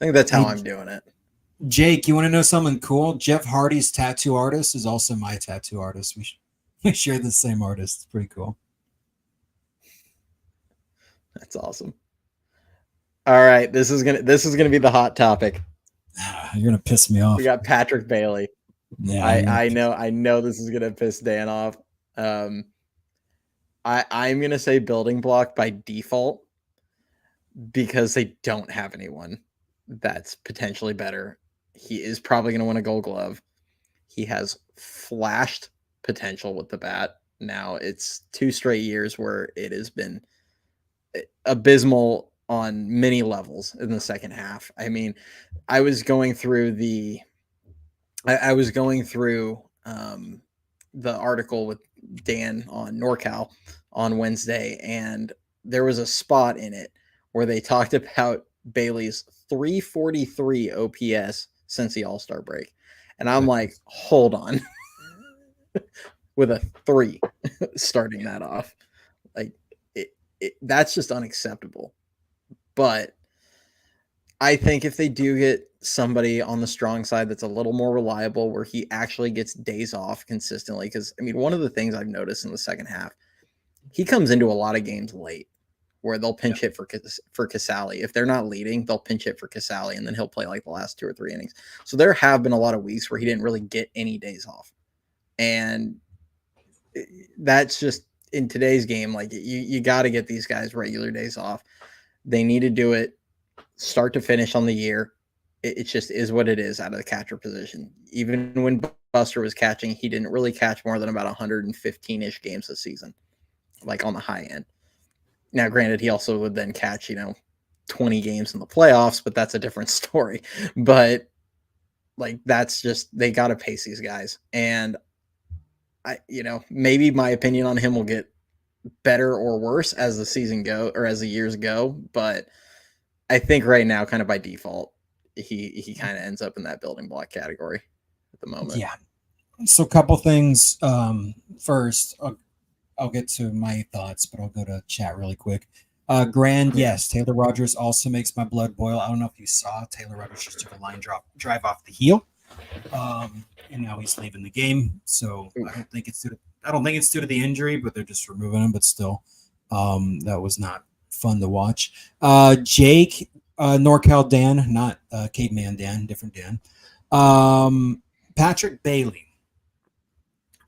I think that's how I'm doing it. Jake, you want to know something cool? Jeff Hardy's tattoo artist is also my tattoo artist. We share the same artist. It's pretty cool. That's awesome. All right, this is gonna be the hot topic. You're gonna piss me off. We got Patrick Bailey. Yeah, I know this is gonna piss Dan off. I'm gonna say building block by default because they don't have anyone that's potentially better. He is probably gonna win a Gold Glove. He has flashed potential with the bat. Now it's 2 straight years where it has been abysmal on many levels in the second half. I mean, I was going through I was going through the article with Dan on NorCal on Wednesday, and there was a spot in it where they talked about Bailey's 343 OPS since the All Star break. And I'm like, hold on, with a three starting that off. Like, that's just unacceptable. But I think if they do get somebody on the strong side that's a little more reliable, where he actually gets days off consistently, because I mean, one of the things I've noticed in the second half, he comes into a lot of games late, where they'll pinch hit for Casali. If they're not leading, they'll pinch hit for Casali, and then he'll play like the last 2 or 3 innings. So there have been a lot of weeks where he didn't really get any days off, and that's just in today's game. Like you got to get these guys regular days off. They need to do it start to finish on the year. It just is what it is out of the catcher position. Even when Buster was catching, he didn't really catch more than about 115-ish games this season, like on the high end. Now, granted, he also would then catch, 20 games in the playoffs, but that's a different story. But like that's just they got to pace these guys, and maybe my opinion on him will get better or worse as the season go or as the years go, but I think right now, kind of by default, he kind of ends up in that building block category at the moment. Yeah. So a couple things. First, I'll get to my thoughts, but I'll go to chat really quick. Grand, yes, Taylor Rogers also makes my blood boil. I don't know if you saw Taylor Rogers just took a line drive off the heel, and now he's leaving the game. So I don't think it's due to the injury, but they're just removing him. But still, that was not fun to watch. Jake, NorCal Dan, not Caveman Dan, different Dan. Patrick Bailey.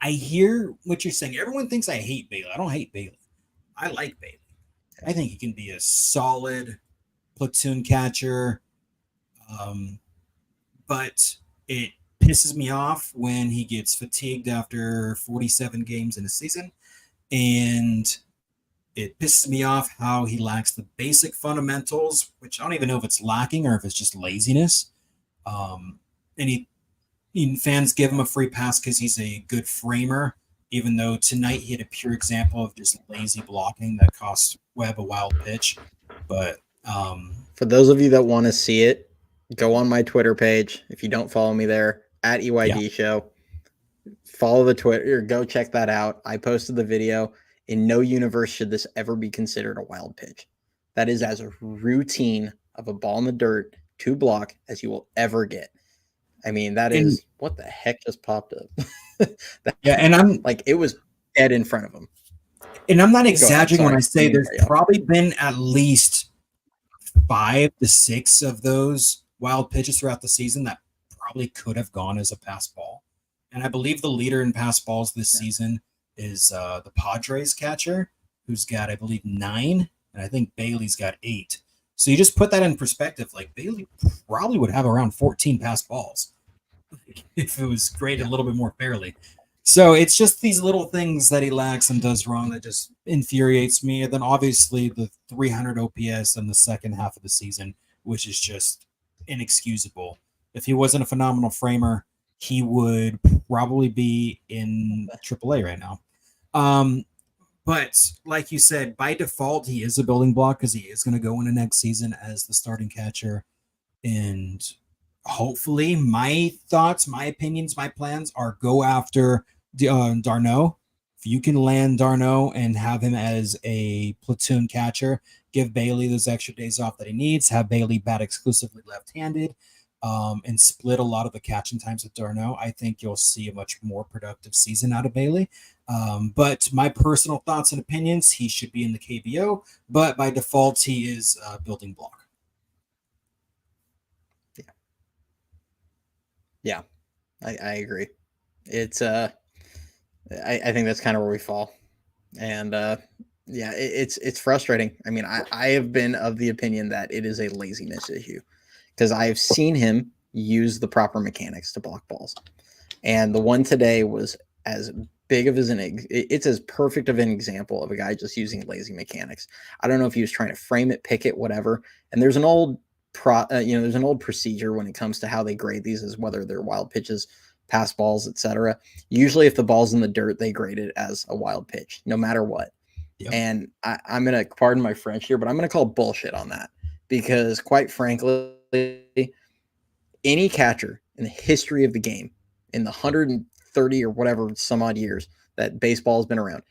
I hear what you're saying. Everyone thinks I hate Bailey. I don't hate Bailey. I like Bailey. I think he can be a solid platoon catcher. But it pisses me off when he gets fatigued after 47 games in a season. And it pisses me off how he lacks the basic fundamentals, which I don't even know if it's lacking or if it's just laziness. And fans give him a free pass because he's a good framer, even though tonight he had a pure example of just lazy blocking that cost Webb a wild pitch. But for those of you that want to see it, go on my Twitter page. If you don't follow me there, at EYD Show, follow the Twitter, go check that out. I posted the video. In no universe should this ever be considered a wild pitch. That is as routine of a ball in the dirt to block as you will ever get. I mean, that is what the heck just popped up. And I'm like, it was dead in front of him. And I'm not exaggerating when I say there's probably been at least 5 to 6 of those wild pitches throughout the season that probably could have gone as a pass ball. And I believe the leader in pass balls this season is the Padres catcher, who's got, I believe, 9, and I think Bailey's got 8. So you just put that in perspective. Like, Bailey probably would have around 14 pass balls if it was graded a little bit more fairly. So it's just these little things that he lacks and does wrong that just infuriates me. And then obviously the 300 OPS in the second half of the season, which is just inexcusable. If he wasn't a phenomenal framer, he would probably be in AAA right now. But like you said, by default, he is a building block because he is going to go into next season as the starting catcher. And hopefully my thoughts, my opinions, my plans are go after d'Arnaud. If you can land d'Arnaud and have him as a platoon catcher, give Bailey those extra days off that he needs, have Bailey bat exclusively left-handed, and split a lot of the catching times with d'Arnaud, I think you'll see a much more productive season out of Bailey. But my personal thoughts and opinions, he should be in the KBO, but by default, he is a building block. Yeah, I agree. It's I think that's kind of where we fall. And yeah, it's frustrating. I mean, I have been of the opinion that it is a laziness issue because I have seen him use the proper mechanics to block balls. And the one today was as big of as it's as perfect of an example of a guy just using lazy mechanics. I don't know if he was trying to frame it, pick it, whatever. And there's an old there's an old procedure when it comes to how they grade these, is whether they're wild pitches, pass balls, etc. Usually, if the ball's in the dirt, they grade it as a wild pitch, no matter what. Yep. And I'm gonna, pardon my French here, but I'm gonna call bullshit on that, because quite frankly, any catcher in the history of the game, in the 130 or whatever some odd years that baseball has been around,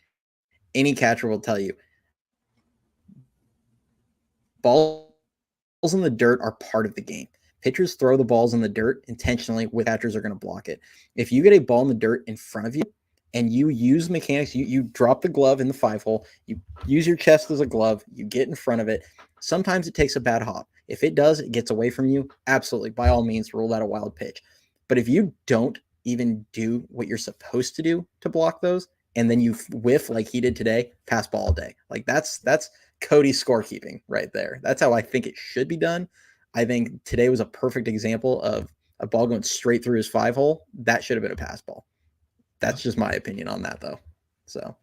any catcher will tell you balls in the dirt are part of the game. Pitchers throw the balls in the dirt intentionally, with catchers are going to block it. If you get a ball in the dirt in front of you and you use mechanics, you drop the glove in the 5-hole, you use your chest as a glove, you get in front of it. Sometimes it takes a bad hop. If it does, it gets away from you, absolutely, by all means, rule that a wild pitch. But if you don't even do what you're supposed to do to block those, and then you whiff like he did today, pass ball all day. Like that's Cody's scorekeeping right there. That's how I think it should be done. I think today was a perfect example of a ball going straight through his 5-hole. That should have been a pass ball. That's just my opinion on that, though. So,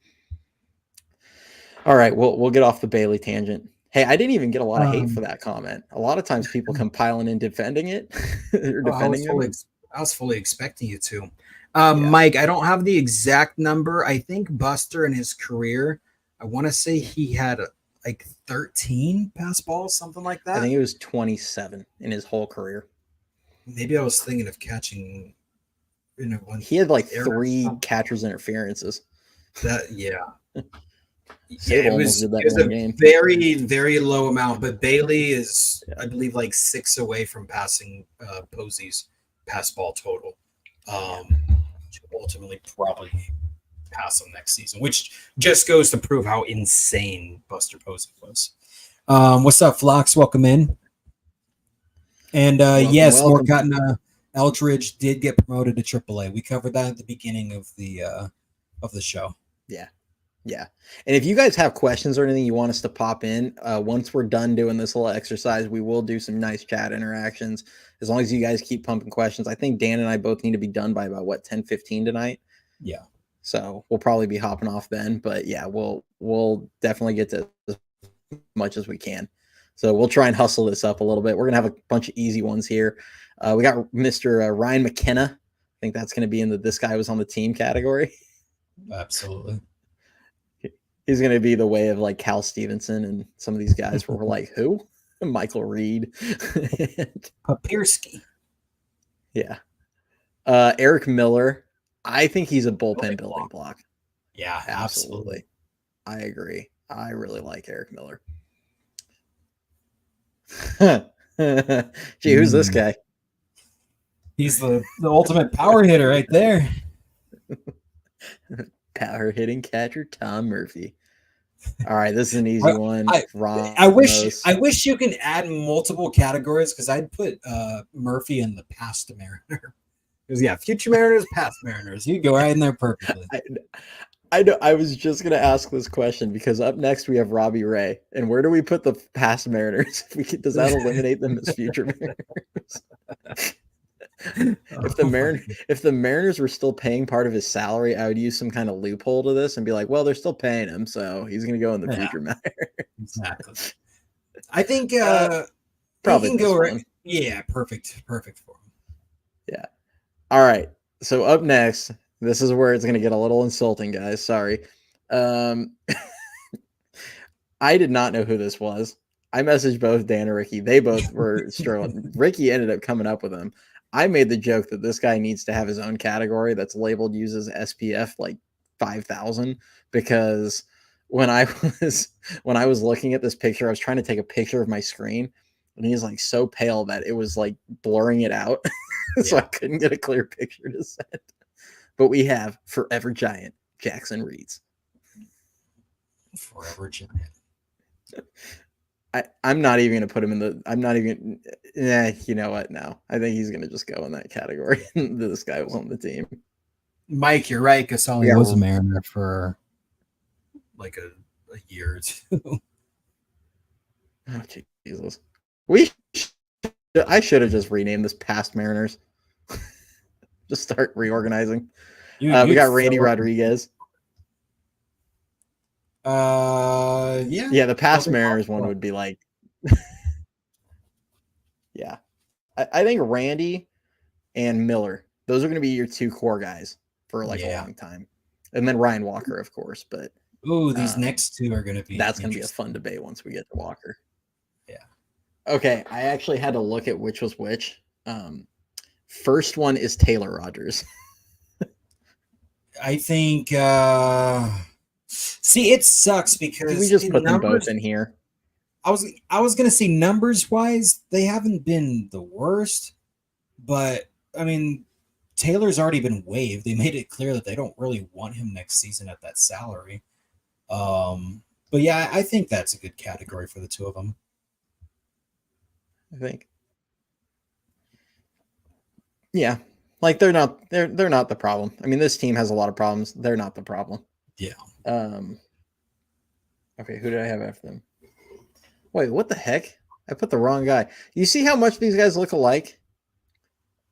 all right, we'll get off the Bailey tangent. Hey, I didn't even get a lot of hate for that comment. A lot of times people come piling in defending it or defending him. I was fully expecting you to. Mike, I don't have the exact number. I think Buster in his career, I want to say he had like 13 pass balls, something like that. I think it was 27 in his whole career. Maybe I was thinking of catching. He had like 3 catcher's interferences. It was a very, very low amount, but Bailey is, I believe, like 6 away from passing Posey's pass ball total. To ultimately probably pass him next season, which just goes to prove how insane Buster Posey was. What's up, Flox? Welcome in. And yes, welcome. Eldridge did get promoted to AAA. We covered that at the beginning of the show. Yeah. And if you guys have questions or anything you want us to pop in, once we're done doing this little exercise, we will do some nice chat interactions. As long as you guys keep pumping questions. I think Dan and I both need to be done by about 10:15 tonight. Yeah. So we'll probably be hopping off then. But yeah, we'll definitely get to as much as we can. So we'll try and hustle this up a little bit. We're gonna have a bunch of easy ones here. We got Mr. Ryan McKenna. I think that's going to be in the "this guy was on the team" category. Absolutely. He's going to be the way of like Cal Stevenson and some of these guys where we're like, who? Michael Reed. Papirski. Yeah. Eric Miller. I think he's a bullpen building block. Yeah, absolutely. I agree. I really like Eric Miller. Gee, who's this guy? He's the ultimate power hitter right there. Power hitting catcher Tom Murphy. All right, this is an easy one. I wish you can add multiple categories, because I'd put Murphy in the past Mariner. Because future Mariners, past Mariners. You go right in there perfectly. I know. I was just gonna ask this question because up next we have Robbie Ray, and where do we put the past Mariners? Does that eliminate them as future Mariners? If the Mariners were still paying part of his salary, I would use some kind of loophole to this and be like, well, they're still paying him, so he's going to go in the future Mariners. Exactly. I think probably can go right. Yeah, perfect for him. Yeah. All right. So up next, this is where it's going to get a little insulting, guys. Sorry. I did not know who this was. I messaged both Dan and Ricky. They both were struggling. Ricky ended up coming up with him. I made the joke that this guy needs to have his own category that's labeled uses SPF like 5,000, because when I was looking at this picture, I was trying to take a picture of my screen, and he's like so pale that it was like blurring it out. So I couldn't get a clear picture to send. But we have Forever Giant Jackson Reeds. Forever Giant. I'm not even going to put him in the. I'm not even. You know what? No, I think he's going to just go in that category. This guy was on the team. Mike, you're right. Casali was a Mariner for like a year or two. Oh, Jesus. I should have just renamed this Past Mariners. Just start reorganizing. We got Randy Rodriguez. Yeah. The Past Mariners one would be like, yeah. I think Randy and Miller, those are going to be your two core guys for like a long time. And then Ryan Walker, of course. But these next two are going to be that's going to be a fun debate once we get to Walker. Yeah. Okay, I actually had to look at which was which. First one is Taylor Rogers. I think. See, it sucks because we just put them both in here. I was gonna say numbers wise, they haven't been the worst, but I mean, Taylor's already been waived. They made it clear that they don't really want him next season at that salary. But yeah, I think that's a good category for the two of them. I think. Yeah. Like they're not the problem. I mean, this team has a lot of problems. They're not the problem. Yeah. Okay, who did I have after them? Wait, what the heck? I put the wrong guy. You see how much these guys look alike?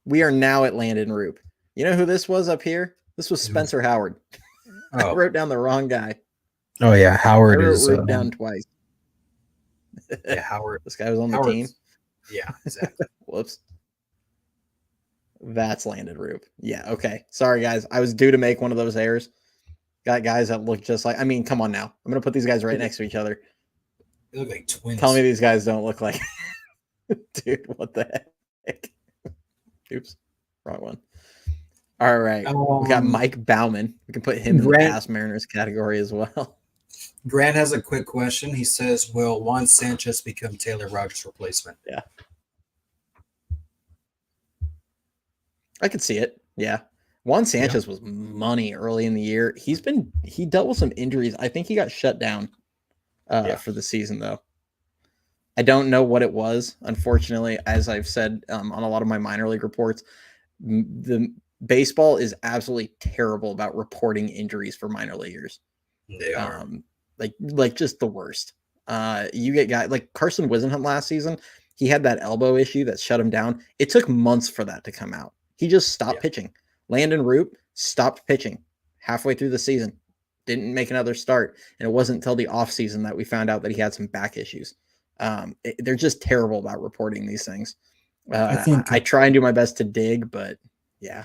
We are now at Landon Roop. You know who this was up here? This was Spencer Howard. I wrote down the wrong guy. Oh yeah, Howard is Roop down twice. Yeah, Howard. This guy was on the team. Yeah, exactly. Whoops. That's Landon Roop. Yeah, okay. Sorry, guys. I was due to make one of those errors. Got guys that look just like... I mean, come on now. I'm going to put these guys right next to each other. They look like twins. Tell me these guys don't look like... Dude, what the heck? Oops. Wrong one. All right. We got Mike Bauman. We can put him in the Past Mariners category as well. Grant has a quick question. He says, will Juan Sanchez become Taylor Rogers' replacement? Yeah. I could see it. Yeah. Juan Sanchez was money early in the year. He dealt with some injuries. I think he got shut down for the season, though. I don't know what it was. Unfortunately, as I've said on a lot of my minor league reports, the baseball is absolutely terrible about reporting injuries for minor leaguers. They are like just the worst. You get guys like Carson Wisenhunt last season. He had that elbow issue that shut him down. It took months for that to come out. He just stopped pitching. Landon Roop stopped pitching halfway through the season. Didn't make another start. And it wasn't until the offseason that we found out that he had some back issues. They're just terrible about reporting these things. I try and do my best to dig, but yeah.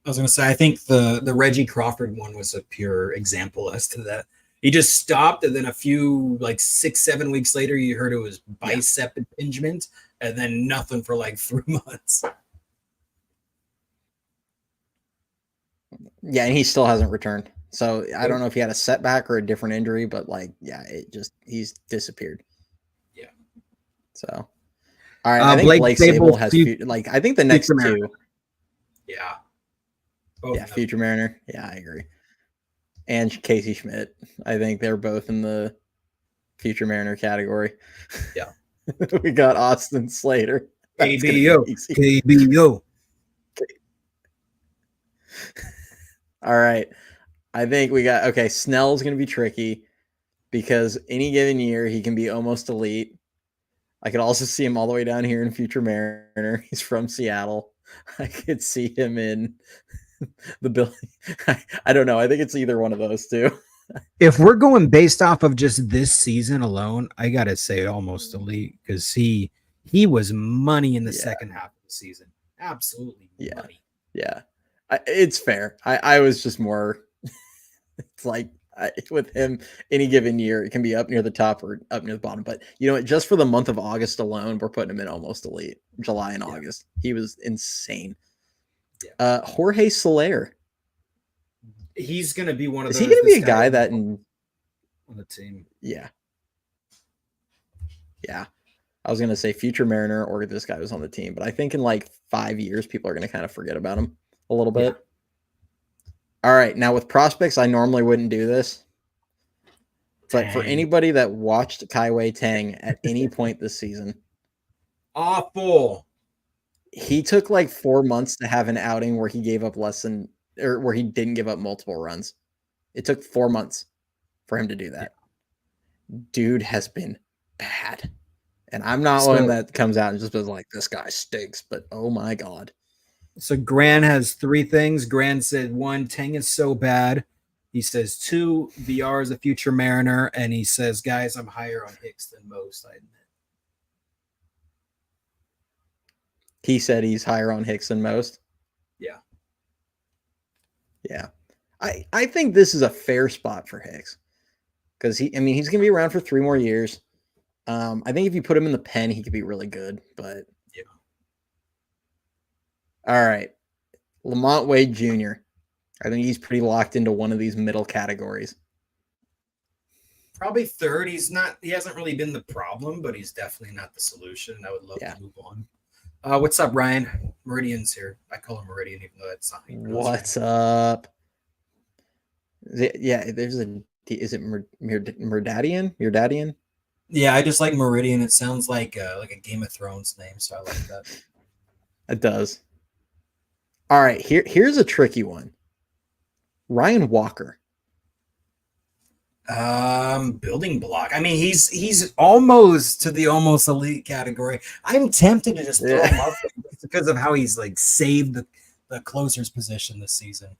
I was going to say, I think the Reggie Crawford one was a pure example as to that. He just stopped, and then a few, 6-7 weeks later, you heard it was bicep impingement, and then nothing for 3 months. Yeah, and he still hasn't returned. So I don't know if he had a setback or a different injury, but he's disappeared. Yeah. So, all right. I think Blake Sable has I think the next two. Yeah. Future Mariner. Yeah, I agree. And Casey Schmidt. I think they're both in the Future Mariner category. Yeah. We got Austin Slater. KBO. All right. I think we got, Snell's going to be tricky because any given year he can be almost elite. I could also see him all the way down here in Future Mariner. He's from Seattle. I could see him in the building. I don't know. I think it's either one of those two. If we're going based off of just this season alone, I got to say almost elite because he was money in the second half of the season. Absolutely money. Yeah. It's fair. I was just more, it's with him, any given year, it can be up near the top or up near the bottom. But just for the month of August alone, we're putting him in almost elite. July and August. He was insane. Yeah. Jorge Soler. He's going to be one of those. Is he going to be a guy that on the team? Yeah. Yeah. I was going to say Future Mariner or this guy was on the team. But I think in 5 years, people are going to kind of forget about him a little bit. All right. Now with prospects, I normally wouldn't do this. But for anybody that watched Kaiwei Tang at any point this season. Awful. He took 4 months to have an outing where he gave up where he didn't give up multiple runs. It took 4 months. for him to do that. Dude has been bad. And I'm not one that comes out and just says like, this guy stinks, but oh my God. So Gran has 3 things. Gran said 1, Tang is so bad. He says 2, VR is a future Mariner. And he says, guys, I'm higher on Hicks than most, I admit. He said he's higher on Hicks than most. Yeah. Yeah. I think this is a fair spot for Hicks. Because he's going to be around for 3 more years. I think if you put him in the pen, he could be really good. But yeah. All right. Lamont Wade Jr. I think he's pretty locked into one of these middle categories. Probably 3rd. He hasn't really been the problem, but he's definitely not the solution. I would love to move on. What's up, Ryan? Meridian's here. I call him Meridian, even though that's not how you pronounce it. What's up? Yeah, is it Merdadian? Yeah, I just like Meridian. It sounds like a Game of Thrones name, so I like that. It does. All right, here's a tricky one. Ryan Walker. Building block. I mean, he's almost to the almost elite category. I'm tempted to just throw him up because of how he's like saved the closer's position this season.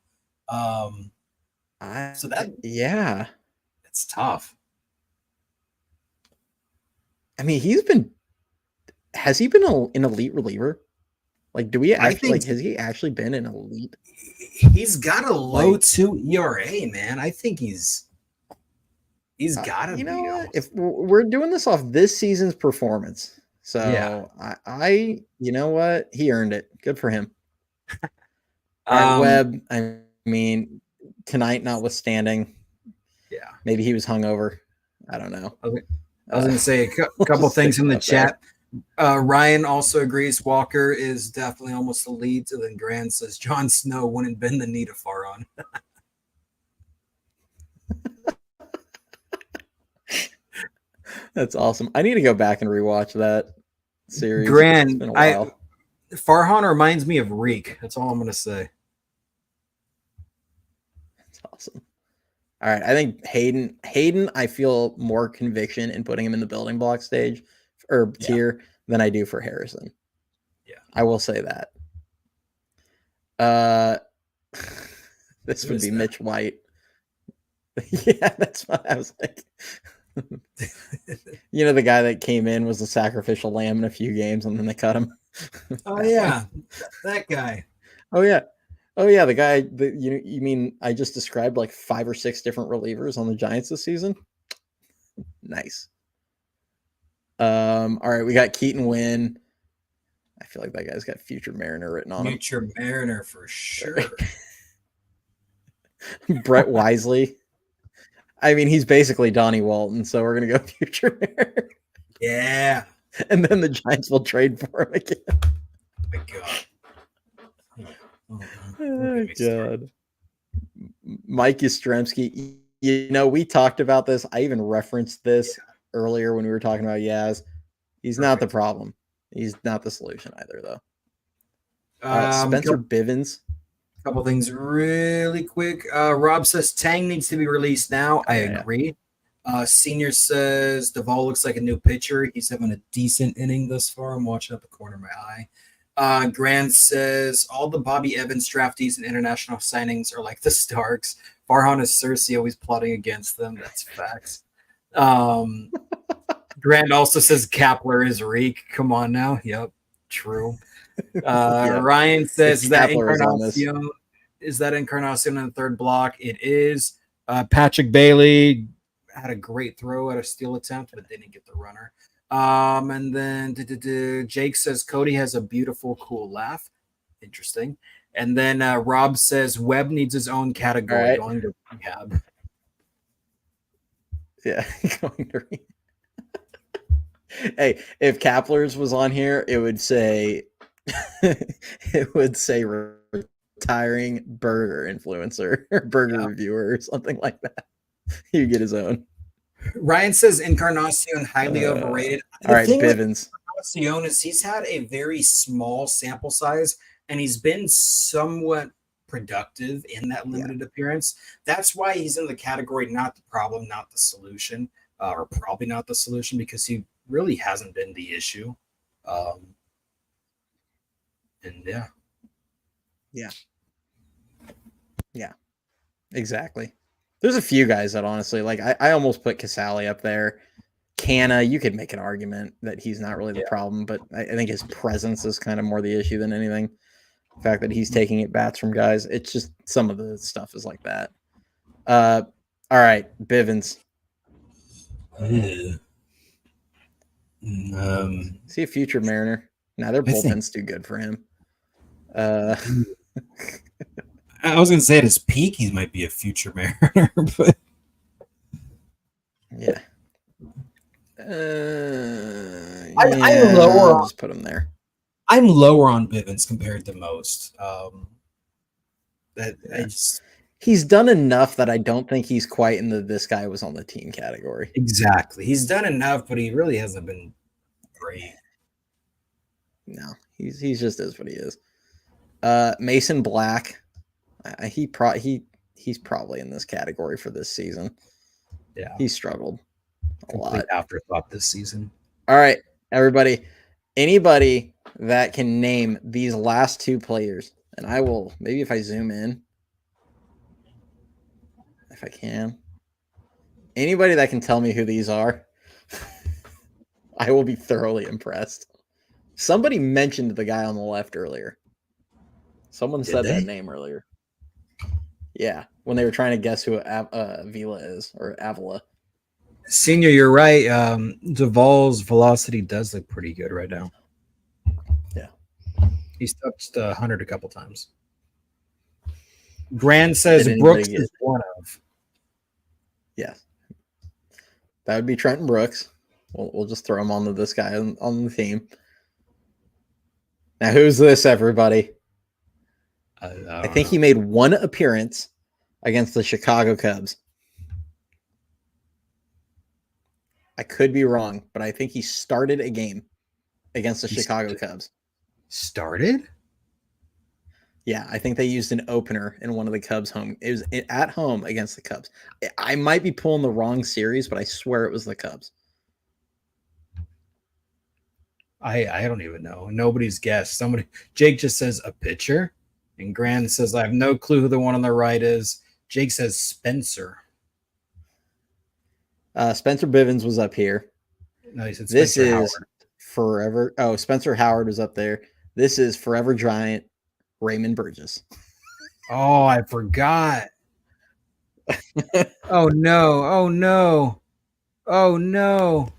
So it's tough. I mean, has he been an elite reliever? Like, has he actually been an elite? He's got a low 2 ERA, man. I think he's got to be. You know what? If we're doing this off this season's performance, so I you know what? He earned it. Good for him. Webb, I mean, tonight notwithstanding, maybe he was hungover. I don't know. I was going to say a couple things in the chat. Ryan also agrees Walker is definitely almost the lead. So then Grant says Jon Snow wouldn't bend the knee to Faron. That's awesome. I need to go back and rewatch that series. Grant, Farhan reminds me of Reek. That's all I'm going to say. That's awesome. All right, I think Hayden, I feel more conviction in putting him in the building block stage or tier than I do for Harrison. Yeah, I will say that. This would be Mitch White. Yeah, that's what I was like. You know, the guy that came in was the sacrificial lamb in a few games, and then they cut him. Oh yeah, that guy. Oh yeah. The guy that you mean I just described like 5 or 6 different relievers on the Giants this season. Nice. All right, we got Keaton Wynn. I feel like that guy's got future Mariner written on him. Future Mariner for sure. Brett Wisely. I mean, he's basically Donnie Walton, so we're gonna go future Mariner. Yeah. And then the Giants will trade for him again. Oh my God. Oh God. Mike Yastrzemski. You know, we talked about this. I even referenced this earlier when we were talking about Yaz. He's not the problem. He's not the solution either, though. Spencer Bivens. A couple things really quick. Rob says Tang needs to be released now. I agree. Senior says Duvall looks like a new pitcher. He's having a decent inning thus far. I'm watching up the corner of my eye. Grant says all the Bobby Evans draftees and international signings are like the Starks. Farhan is Cersei, always plotting against them. That's facts. Grant also says Kapler is Reek. Come on now. Yep, true. Ryan says is that Encarnacion in the third block? It is. Patrick Bailey had a great throw at a steal attempt, but didn't get the runner. And then Jake says Cody has a beautiful, cool laugh. Interesting. And then Rob says Webb needs his own category, going to rehab. Yeah, going to rehab. Hey, if Kapler's was on here, it would say retiring burger influencer or burger reviewer or something like that. He'd get his own. Ryan says Encarnacion highly overrated. All right, Bivens. Encarnacion is he's had a very small sample size, and he's been somewhat productive in that limited appearance. That's why he's in the category, not the problem, not the solution, or probably not the solution, because he really hasn't been the issue. And Yeah, exactly. There's a few guys that honestly, like I almost put Casale up there. Canna, you could make an argument that he's not really the problem, but I think his presence is kind of more the issue than anything. The fact that he's taking at bats from guys, it's just some of the stuff is like that. All right, Bivens. See a future Mariner. Now their bullpen's too good for him. I was gonna say at his peak he might be a future Mariner, but yeah. I'm lower. I'll just put him there. I'm lower on Bivens compared to most. He's done enough that I don't think he's quite in the this guy was on the team category. Exactly. He's done enough, but he really hasn't been great. No, he's just is what he is. Mason Black, he's probably in this category for this season. Yeah, he struggled a lot. Afterthought this season. All right, everybody. Anybody that can name these last two players, and I will maybe if I zoom in, if I can. Anybody that can tell me who these are, I will be thoroughly impressed. Somebody mentioned the guy on the left earlier. Someone said that name earlier. Yeah, when they were trying to guess who Avila is, or Avila. Senior, you're right. Duvall's velocity does look pretty good right now. Yeah. He's touched 100 a couple times. Grand says Brooks is one of. Yes. That would be Trenton Brooks. We'll just throw him on this guy on the team. Now, who's this, everybody? I think he made one appearance against the Chicago Cubs. I could be wrong, but I think he started a game against the Chicago Cubs. Started? Yeah, I think they used an opener in one of the Cubs' home. It was at home against the Cubs. I might be pulling the wrong series, but I swear it was the Cubs. I don't even know. Nobody's guessed. Jake just says a pitcher, and Grand says I have no clue who the one on the right is. Jake says Spencer. Spencer Bivens was up here. No, he said Spencer Howard. Is forever. Oh, Spencer Howard was up there. This is Forever Giant Raymond Burgess. Oh, I forgot. Oh no! Oh no! Oh no!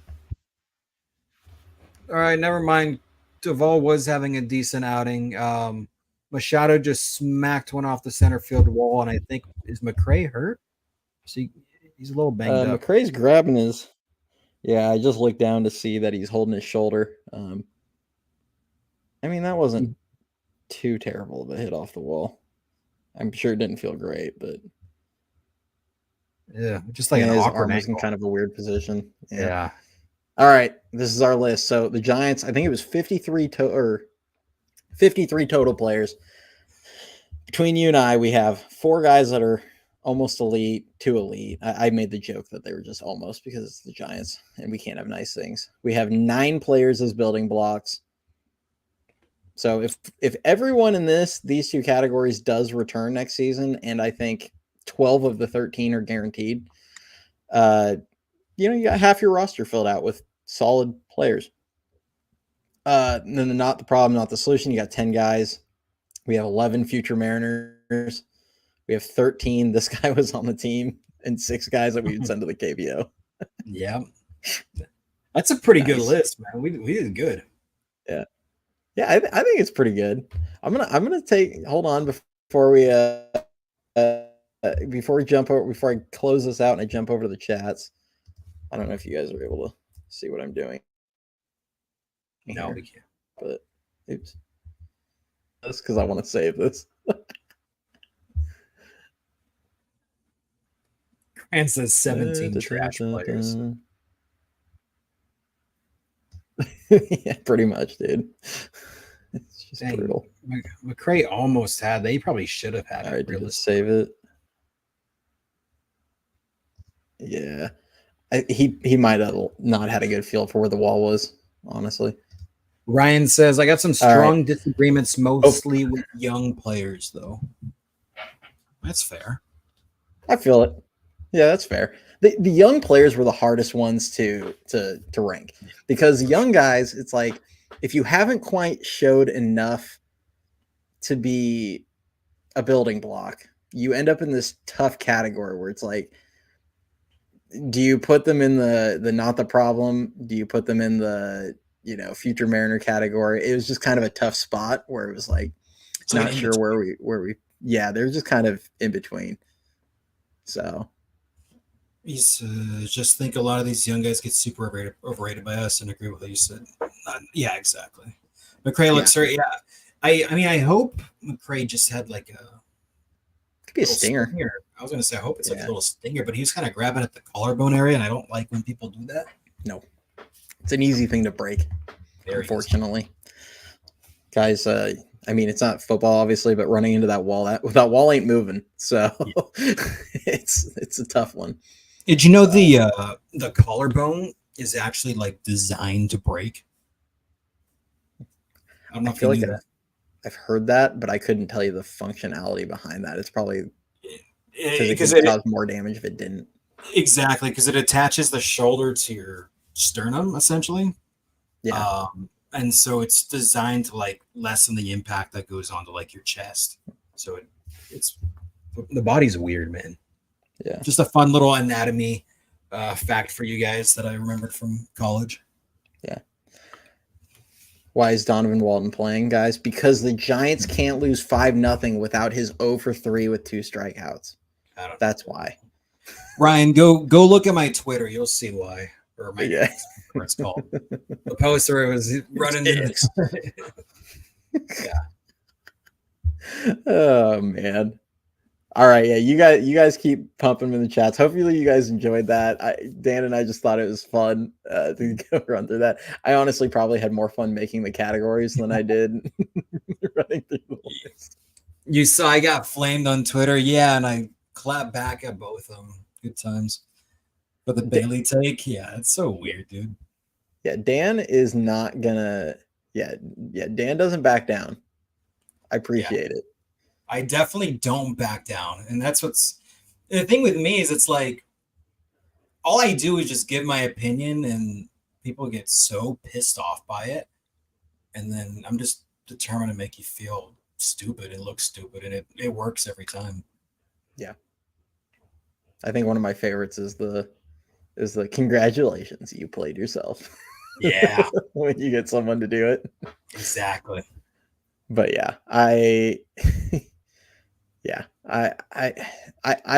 All right, never mind. Duvall was having a decent outing. Machado just smacked one off the center field wall, and I think is McRae hurt? See, he's a little banged up. McRae's grabbing his. Yeah, I just looked down to see that he's holding his shoulder. I mean, that wasn't too terrible of a hit off the wall. I'm sure it didn't feel great, but yeah, just like an his awkward arm was in ankle. kind of a weird position. Yeah. All right, this is our list. So the Giants, I think it was 53 total players. Between you and I, we have 4 guys that are almost elite, 2 elite. I made the joke that they were just almost because it's the Giants and we can't have nice things. We have 9 players as building blocks. So if everyone in these 2 categories does return next season, and I think 12 of the 13 are guaranteed, you got half your roster filled out with solid players. And then not the problem, not the solution. You got 10 guys. We have 11 future Mariners. We have 13. This guy was on the team, and 6 guys that we would send to the KBO. Yeah. That's a pretty good list, man. We did good. Yeah. Yeah, I think it's pretty good. I'm gonna take. Hold on before we jump over. Before I close this out and I jump over to the chats. I don't know if you guys are able to see what I'm doing. No, we can't. But oops, that's because I want to save this. And says 17 trash players. Yeah, pretty much, dude. It's Just brutal. McCray almost had. They probably should have had. All right, just save it. Yeah, he might have not had a good feel for where the wall was, honestly. Ryan says, I got some strong disagreements, mostly with young players, though. That's fair. I feel it. Yeah, that's fair. The young players were the hardest ones to rank, because young guys, it's like, if you haven't quite showed enough to be a building block, you end up in this tough category where it's like, do you put them in the not the problem? Do you put them in the future Mariner category? It was just kind of a tough spot where it was like, not sure where we they're just kind of in between. So he's just think a lot of these young guys get super overrated by us, and agree with what you said. Yeah, exactly. McCray looks right. Yeah, I mean, I hope McCray just had like could be a stinger. I was gonna say I hope it's like a little stinger, but he was kind of grabbing at the collarbone area, and I don't like when people do that. No, it's an easy thing to break. Unfortunately, guys. I mean, it's not football, obviously, but running into that wall ain't moving. So it's a tough one. Did you know the collarbone is actually like designed to break? I don't know if you knew that. I've heard that, but I couldn't tell you the functionality behind that. It's probably because it caused more damage if it didn't. Exactly, because it attaches the shoulder to your sternum, essentially. Yeah. And so it's designed to like lessen the impact that goes onto like your chest. So it's the body's weird, man. Yeah. Just a fun little anatomy fact for you guys that I remembered from college. Yeah. Why is Donovan Walton playing, guys? Because the Giants can't lose 5-0 without his 0 for 3 with 2 strikeouts. That's why. Ryan, go look at my Twitter. You'll see why. Or my whatever it's called. The poster was running. Yeah. Oh man. All right, yeah, you guys keep pumping in the chats. Hopefully you guys enjoyed that. Dan and I just thought it was fun to go run through that. I honestly probably had more fun making the categories than I did running through the list. You saw I got flamed on Twitter, and I clapped back at both of them. Good times. But the Bailey take, it's so weird, dude. Yeah, Dan is not gonna. Yeah, Dan doesn't back down. I appreciate it. I definitely don't back down, and that's what's the thing with me is it's like all I do is just give my opinion, and people get so pissed off by it, and then I'm just determined to make you feel stupid and look stupid, and it works every time. Yeah, I think one of my favorites is the congratulations, you played yourself. Yeah. When you get someone to do it. Exactly. But yeah, I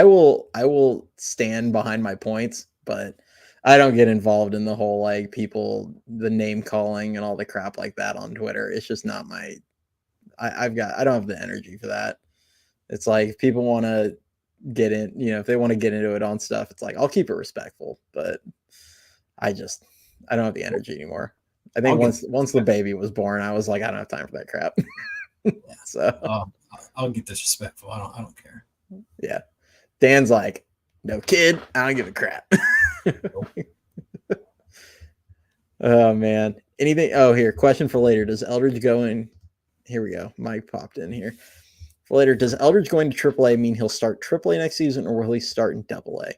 will stand behind my points, but I don't get involved in the whole like the name calling and all the crap like that on Twitter. It's just not my I don't have the energy for that. It's like if people want to get in, if they want to get into it on stuff, it's like I'll keep it respectful, but I don't have the energy anymore. I think once the baby was born, I was like, I don't have time for that crap. So I'll get disrespectful. I don't care. Yeah. Dan's like, no kid, I don't give a crap. Oh man. Anything? Oh, here. Question for later. Does Eldridge go in? Here we go. Mike popped in here. For later, does Eldridge going to AAA mean he'll start AAA next season, or will he start in AA?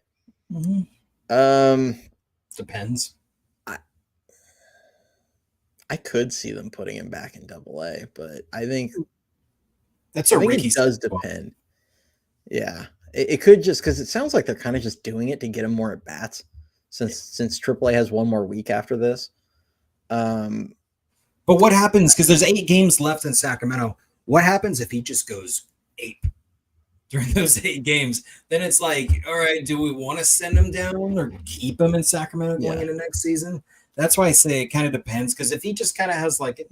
Mm-hmm. Depends. I could see them putting him back in AA, but I think it does depend. Yeah, it could just because it sounds like they're kind of just doing it to get him more at bats since AAA has one more week after this. But what happens because there's 8 games left in Sacramento? What happens if he just goes 8 during those 8 games? Then it's like, all right, do we want to send him down or keep him in Sacramento going into next season? That's why I say it kind of depends, because if he just kind of has like,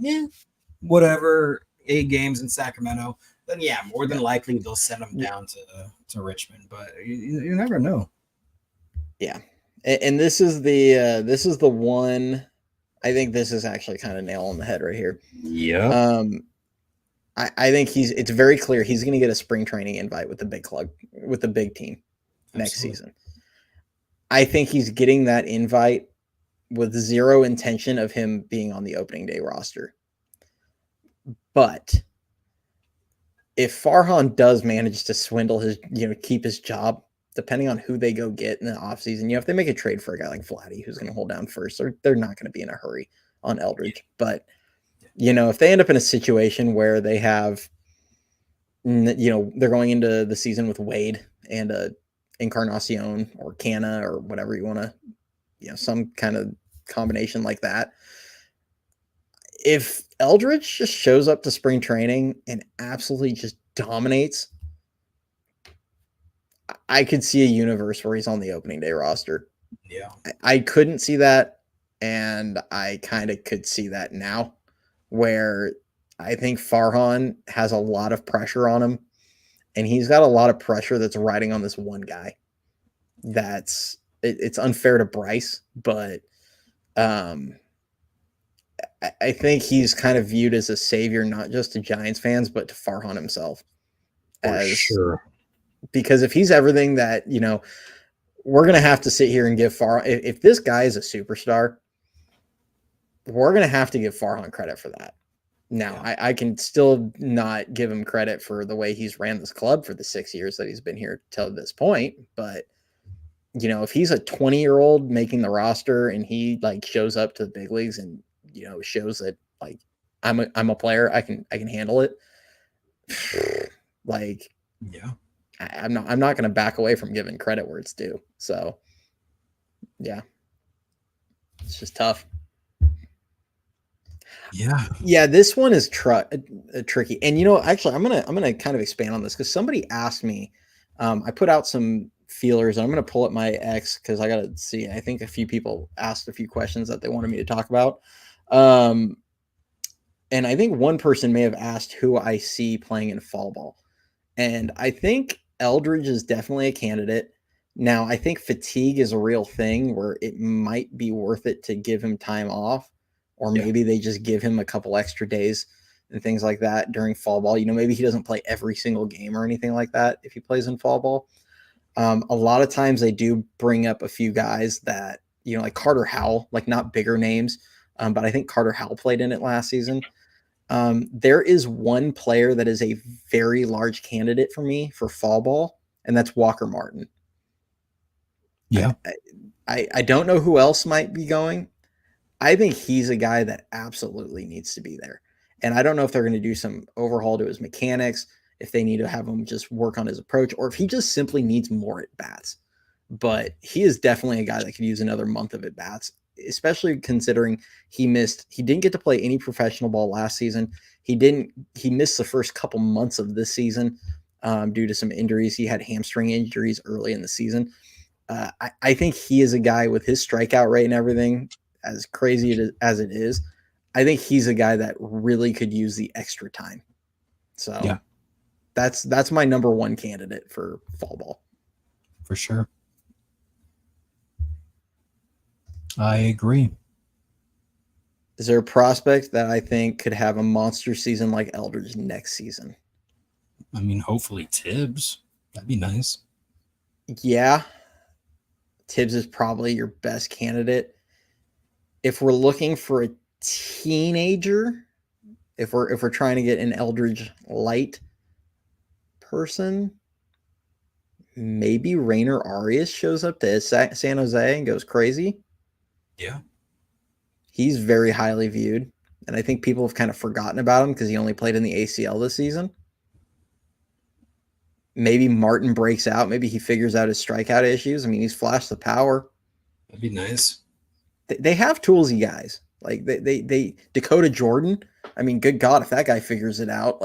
whatever, 8 games in Sacramento, then more than likely they'll send him down to Richmond. But you never know. Yeah, and this is the one. I think this is actually kind of nail on the head right here. Yeah. I think it's very clear he's going to get a spring training invite with the big club, with the big team next season. I think he's getting that invite with zero intention of him being on the opening day roster. But if Farhan does manage to swindle his, keep his job, depending on who they go get in the offseason, if they make a trade for a guy like Vladdy, who's going to hold down first, they're not going to be in a hurry on Eldridge. But, if they end up in a situation where they have, they're going into the season with Wade and a Encarnacion or Canna or whatever you want to, some kind of combination like that. If Eldridge just shows up to spring training and absolutely just dominates, I could see a universe where he's on the opening day roster. Yeah. I couldn't see that, and I kind of could see that now, where I think Farhan has a lot of pressure on him, and he's got a lot of pressure that's riding on this one guy. It's unfair to Bryce, but I think he's kind of viewed as a savior, not just to Giants fans, but to Farhan himself. For sure. Because if he's everything that, we're going to have to sit here and give Farhan, if this guy is a superstar, we're going to have to give Farhan credit for that. Now, I can still not give him credit for the way he's ran this club for the 6 years that he's been here till this point. But, if he's a 20-year-old making the roster and he shows up to the big leagues and, shows that I'm a player, I can handle it. I'm not going to back away from giving credit where it's due. So, yeah, it's just tough. Yeah. This one is tricky. And actually, I'm gonna kind of expand on this because somebody asked me. I put out some feelers, and I'm gonna pull up my X because I gotta see. I think a few people asked a few questions that they wanted me to talk about. And I think one person may have asked who I see playing in fall ball, and I think Eldridge is definitely a candidate. Now, I think fatigue is a real thing where it might be worth it to give him time off. Or maybe they just give him a couple extra days and things like that during fall ball. Maybe he doesn't play every single game or anything like that if he plays in fall ball. A lot of times they do bring up a few guys that, like Carter Howell, not bigger names, but I think Carter Howell played in it last season. There is one player that is a very large candidate for me for fall ball, and that's Walker Martin. Yeah. I don't know who else might be going. I think he's a guy that absolutely needs to be there. And I don't know if they're going to do some overhaul to his mechanics, if they need to have him just work on his approach, or if he just simply needs more at-bats. But he is definitely a guy that could use another month of at-bats, especially considering he didn't get to play any professional ball last season. He missed the first couple months of this season due to some injuries. He had hamstring injuries early in the season. I think he is a guy with his strikeout rate and everything, as crazy as it is, I think he's a guy that really could use the extra time. So that's my number one candidate for fall ball. For sure. I agree. Is there a prospect that I think could have a monster season like Eldridge next season? I mean, hopefully Tibbs. That'd be nice. Yeah. Tibbs is probably your best candidate. If we're looking for a teenager, if we're trying to get an Eldridge light person, maybe Rainer Arias shows up to San Jose and goes crazy. Yeah. He's very highly viewed, and I think people have kind of forgotten about him because he only played in the ACL this season. Maybe Martin breaks out. Maybe he figures out his strikeout issues. I mean, he's flashed the power. That'd be nice. They have toolsy guys. They Dakota Jordan. I mean, good God, if that guy figures it out,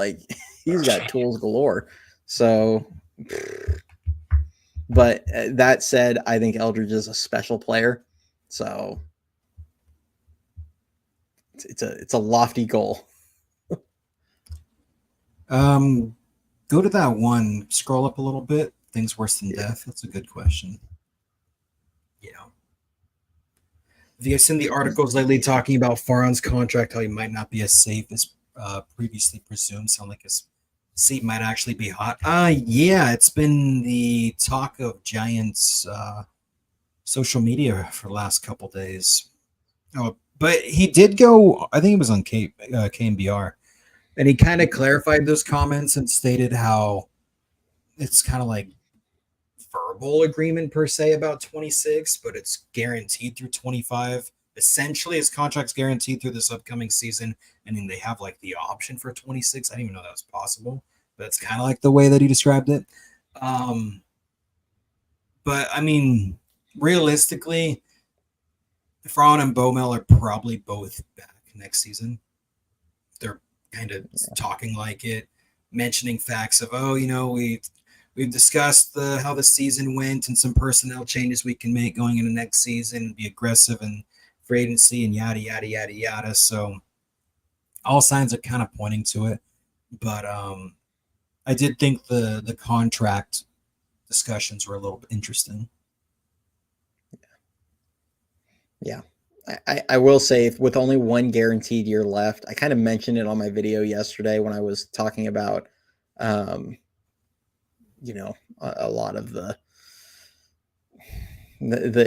he's got tools galore. So, but that said, I think Eldridge is a special player. So it's a lofty goal. Go to that one. Scroll up a little bit. Things worse than death. That's a good question. Yeah. Have you guys seen the articles lately talking about Farhan's contract, how he might not be as safe as previously presumed. Sound like his seat might actually be hot. Yeah, it's been the talk of Giants social media for the last couple days. Oh, but he did go, I think it was on KMBR, and he kind of clarified those comments and stated how it's kind of like verbal agreement per se about 26, but it's guaranteed through 25. Essentially, his contract's guaranteed through this upcoming season, and then they have like the option for 26. I didn't even know that was possible, but it's kind of like the way that he described it. But I mean, realistically, Fraun and Baumel are probably both back next season. They're kind of talking like it, mentioning facts of, we've discussed how the season went and some personnel changes we can make going into next season, be aggressive and free agency and yada, yada, yada, yada. So all signs are kind of pointing to it. But I did think the contract discussions were a little bit interesting. Yeah. I will say, with only one guaranteed year left, I kind of mentioned it on my video yesterday when I was talking about, a lot of the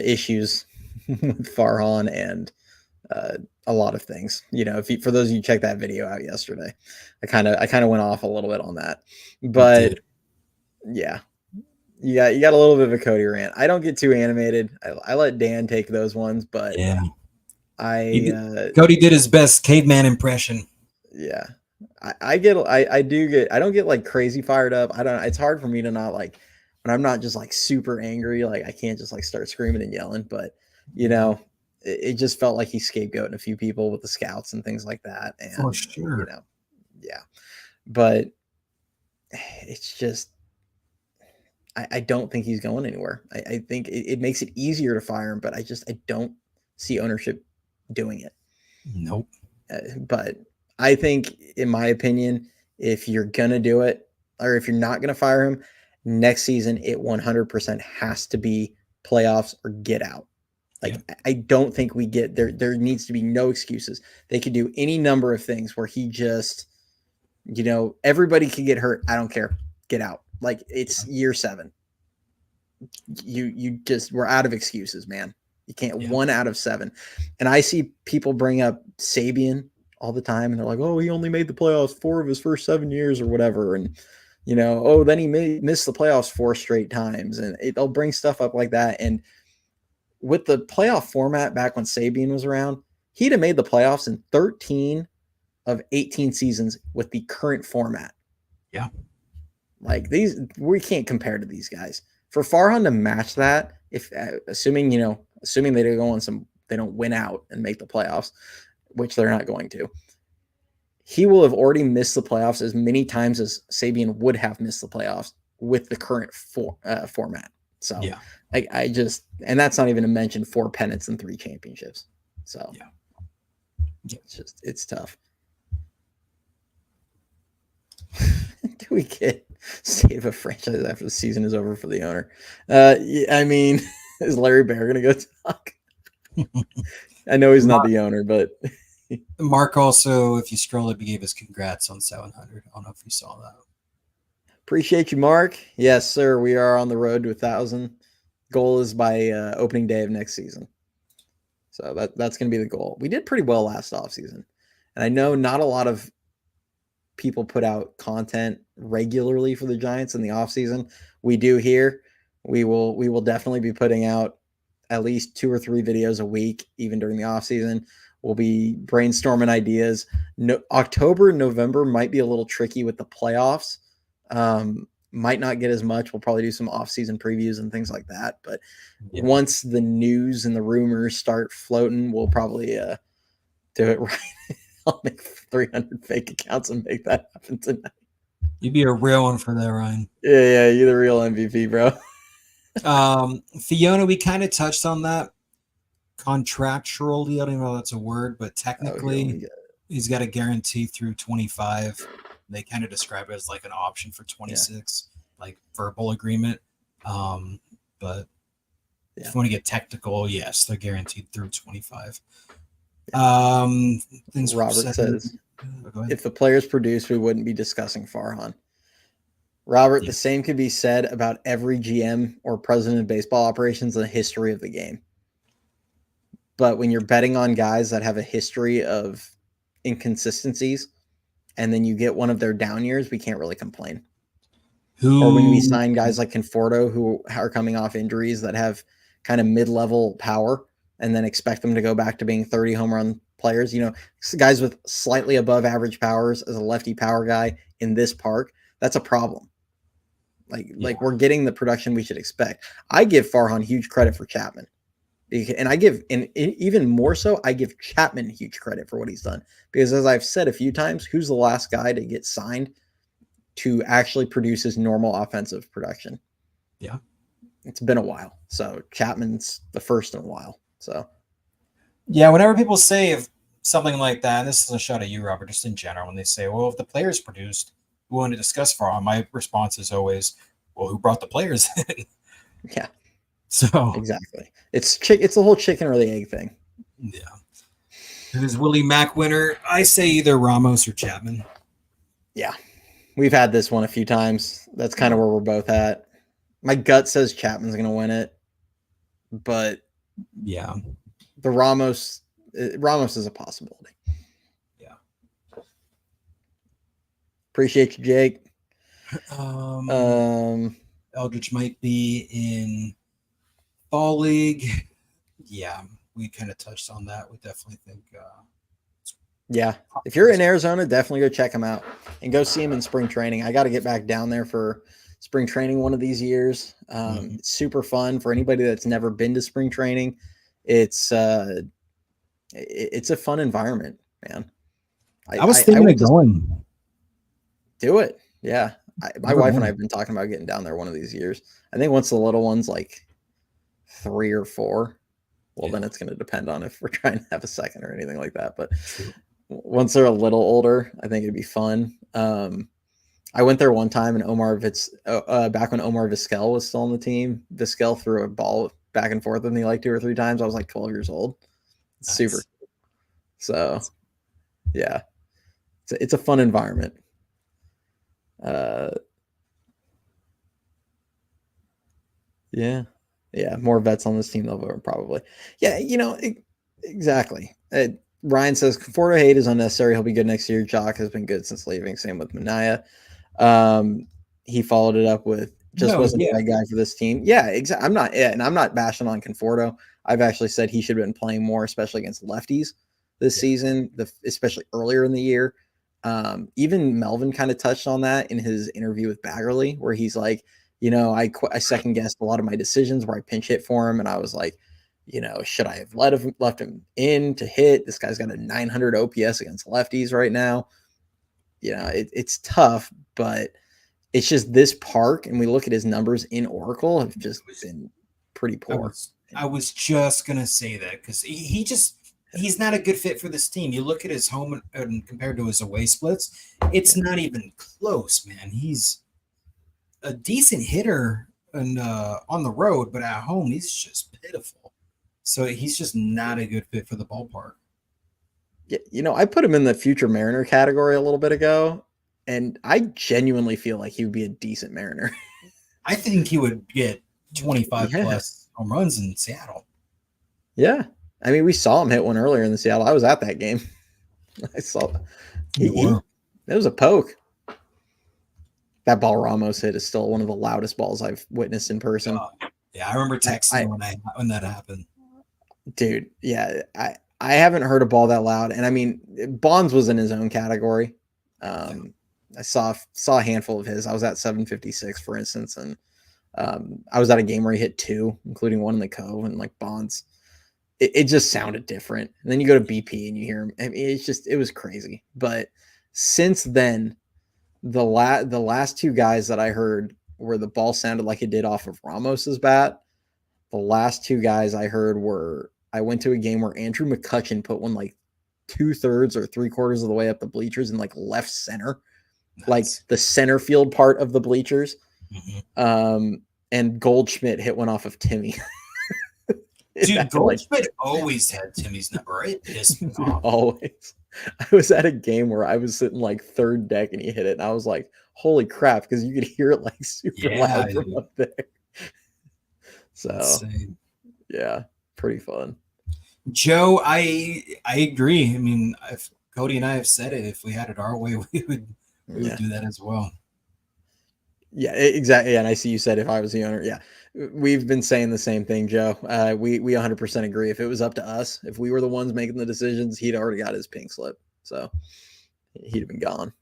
issues with Farhan and a lot of things. For those of you who checked that video out yesterday, I kind of went off a little bit on that, but yeah. You got a little bit of a Cody rant. I don't get too animated. I let Dan take those ones, but yeah, Cody did his best caveman impression. Yeah, I don't get like crazy fired up. It's hard for me to not, like, when I'm not just like super angry, like I can't just like start screaming and yelling, but it just felt like he's scapegoating a few people with the scouts and things like that. And for sure, yeah, but it's just, I don't think he's going anywhere. I think it makes it easier to fire him, but I don't see ownership doing it. Nope. But I think, in my opinion, if you're going to do it, or if you're not going to fire him, next season, it 100% has to be playoffs or get out. Like, I don't think we get there. There needs to be no excuses. They could do any number of things where he just, everybody could get hurt. I don't care. Get out. Like, it's year 7. We're out of excuses, man. You can't 1 out of 7. And I see people bring up Sabian all the time, and they're like, oh, he only made the playoffs 4 of his first 7 years or whatever. And, then he missed the playoffs 4 straight times. And they'll bring stuff up like that. And with the playoff format back when Sabian was around, he'd have made the playoffs in 13 of 18 seasons with the current format. Yeah. Like, we can't compare to these guys. For Farhan to match that, if assuming they don't win out and make the playoffs, which they're not going to, he will have already missed the playoffs as many times as Sabian would have missed the playoffs with the current format. So and that's not even to mention 4 pennants and 3 championships. So it's tough. Do we get save a franchise after the season is over for the owner? I mean, is Larry Bear going to go talk? I know he's not the owner, but Mark also, if you scroll up, he gave us congrats on 700. I don't know if you saw that. Appreciate you, Mark. Yes, sir. We are on the road to 1,000. Goal is by opening day of next season. So that's going to be the goal. We did pretty well last offseason. And I know not a lot of people put out content regularly for the Giants in the offseason. We do here. We will definitely be putting out at least 2 or 3 videos a week, even during the offseason. We'll be brainstorming ideas. October, November might be a little tricky with the playoffs. Might not get as much. We'll probably do some off-season previews and things like that. But once the news and the rumors start floating, we'll probably do it right. I'll make 300 fake accounts and make that happen tonight. You'd be a real one for that, Ryan. Yeah, you're the real MVP, bro. Fiona, we kind of touched on that contractually. I don't even know if that's a word, but technically he's got a guarantee through 25. They kind of describe it as like an option for 26, like verbal agreement. But if you want to get technical, yes, they're guaranteed through 25. Things Robert says If the players produce, we wouldn't be discussing Farhan. Robert, the same could be said about every GM or president of baseball operations in the history of the game. But when you're betting on guys that have a history of inconsistencies, and then you get one of their down years, we can't really complain. Or when we sign guys like Conforto who are coming off injuries that have kind of mid-level power and then expect them to go back to being 30 home run players, guys with slightly above average powers as a lefty power guy in this park, that's a problem. Like we're getting the production we should expect. I give Farhan huge credit for Chapman. And even more so, I give Chapman huge credit for what he's done. Because as I've said a few times, who's the last guy to get signed to actually produce his normal offensive production? Yeah. It's been a while. So Chapman's the first in a while. So yeah, whenever people say if something like that, and this is a shot at you, Robert, just in general, when they say, well, if the players produced, we want to discuss Farhan, my response is always, well, who brought the players in? Yeah. So exactly. It's the whole chicken or the egg thing. Yeah. Who's Willie Mack winner? I say either Ramos or Chapman. Yeah. We've had this one a few times. That's kind of where we're both at. My gut says Chapman's going to win it. But yeah, the Ramos is a possibility. Yeah. Appreciate you, Jake. Eldridge might be in Fall League. Yeah, we kind of touched on that. We definitely think. Yeah, if you're in Arizona, definitely go check him out and go see him in spring training. I got to get back down there for spring training one of these years. It's super fun for anybody that's never been to spring training. It's a fun environment, man. I was thinking of going. Do it. Yeah. My wife and I have been talking about getting down there one of these years. I think once the little one's like 3 or 4, well, then it's going to depend on if we're trying to have a second or anything like that. But once they're a little older, I think it'd be fun. I went there one time and back when Omar Vizquel was still on the team, Vizquel threw a ball back and forth with me like 2 or 3 times. I was like 12 years old. Nice. Super. So yeah, it's a fun environment. Yeah, more vets on this team though, probably. Yeah, exactly. Ryan says Conforto hate is unnecessary. He'll be good next year. Jock has been good since leaving. Same with Minaya. He followed it up with wasn't the right guy for this team. Yeah, exactly. I'm not bashing on Conforto. I've actually said he should have been playing more, especially against lefties this season, especially earlier in the year. Even Melvin kind of touched on that in his interview with Baggerly, where he's like, I second guessed a lot of my decisions where I pinch hit for him. And I was like, should I have left him in to hit? This guy's got a 900 OPS against lefties right now. It's tough, but it's just this park. And we look at his numbers in Oracle have just been pretty poor. I was just going to say that because he's not a good fit for this team. You look at his home and compared to his away splits, it's not even close, man. He's a decent hitter and on the road, but at home, he's just pitiful. So he's just not a good fit for the ballpark. Yeah, I put him in the future Mariner category a little bit ago, and I genuinely feel like he would be a decent Mariner. I think he would get 25 plus home runs in Seattle. Yeah. I mean, we saw him hit one earlier in the Seattle. I was at that game. I saw it was a poke. That ball Ramos hit is still one of the loudest balls I've witnessed in person. Yeah, I remember texting when that happened. Dude, yeah, I haven't heard a ball that loud. And I mean, Bonds was in his own category. I saw a handful of his. I was at 756, for instance, and I was at a game where he hit 2, including one in the Cove, and like Bonds. It just sounded different. And then you go to BP and you hear him. I mean, it was crazy. But since then, the last 2 guys that I heard where the ball sounded like it did off of Ramos's bat, the last 2 guys I heard I went to a game where Andrew McCutchen put one like 2/3 or 3/4 of the way up the bleachers in like left center, like the center field part of the bleachers. Mm-hmm. And Goldschmidt hit one off of Timmy. Dude, Goldschmidt always had Timmy's number. It pissed me off. Always. I was at a game where I was sitting like third deck and he hit it, and I was like, "Holy crap!" Because you could hear it like super loud from up there. So, insane. Yeah, pretty fun. Joe, I agree. I mean, if Cody and I have said it, if we had it our way, we would do that as well. Yeah, exactly. And I see you said if I was the owner. Yeah, we've been saying the same thing, Joe. We 100% agree. If it was up to us, if we were the ones making the decisions, he'd already got his pink slip. So he'd have been gone.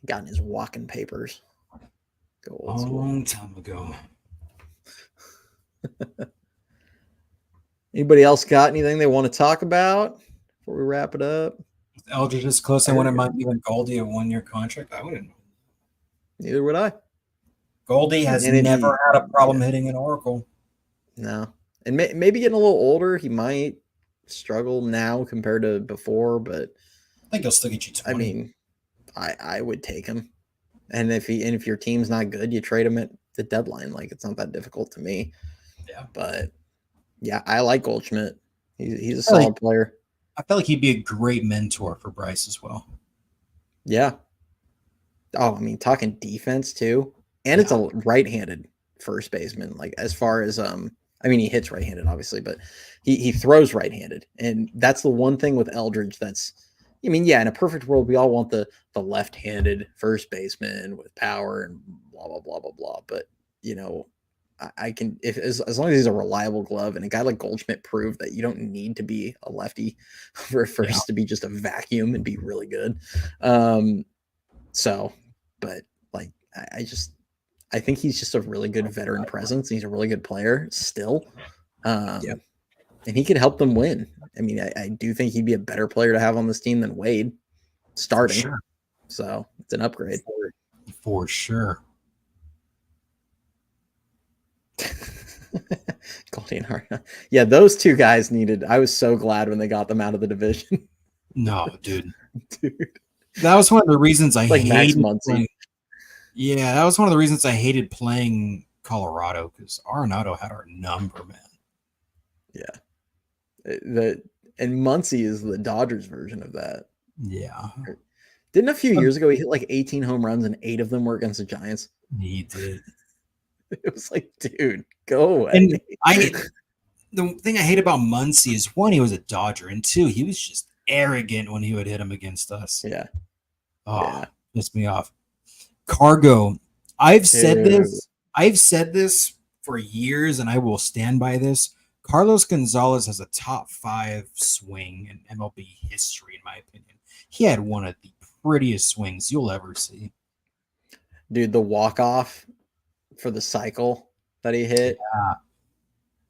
Gotten his walking papers. Go old school. Long time ago. Anybody else got anything they want to talk about before we wrap it up? Eldridge is close. I wouldn't mind giving Goldie a 1-year contract. I wouldn't. Neither would I. Goldie has never had a problem hitting an Oracle. No. And maybe getting a little older, he might struggle now compared to before, but I think he'll still get you 20. I mean, I would take him. And if your team's not good, you trade him at the deadline. Like, it's not that difficult to me. Yeah. But yeah, I like Goldschmidt. He's a solid player. I feel like he'd be a great mentor for Bryce as well. Yeah. Oh, I mean, talking defense too. And it's a right-handed first baseman. Like, as far as I mean, he hits right-handed, obviously, but he throws right-handed. And that's the one thing with Eldridge that's, I mean, yeah, in a perfect world, we all want the left-handed first baseman with power and blah, blah, blah, blah, blah. But, you know, I can, as long as he's a reliable glove, and a guy like Goldschmidt proved that you don't need to be a lefty for first to be just a vacuum and be really good. So, but like, I think he's just a really good veteran presence. He's a really good player still. And he can help them win. I mean, I do think he'd be a better player to have on this team than Wade starting. Sure. So it's an upgrade. For sure. Goldie and Hart. Yeah, those two guys needed. I was so glad when they got them out of the division. No, dude. That was one of the reasons I hated playing. Yeah, that was one of the reasons I hated playing Colorado, because Arenado had our number, man. Yeah. And Muncy is the Dodgers version of that. Yeah. Didn't a few years ago he hit like 18 home runs and 8 of them were against the Giants? He did. It was like, dude, go away. And the thing I hate about Muncy is, one, he was a Dodger, and two, he was just arrogant when he would hit him against us. Yeah. Oh, pissed me off. Cargo. I've said this for years, and I will stand by this. Carlos Gonzalez has a top 5 swing in MLB history, in my opinion. He had one of the prettiest swings you'll ever see. Dude, the walk-off for the cycle that he hit.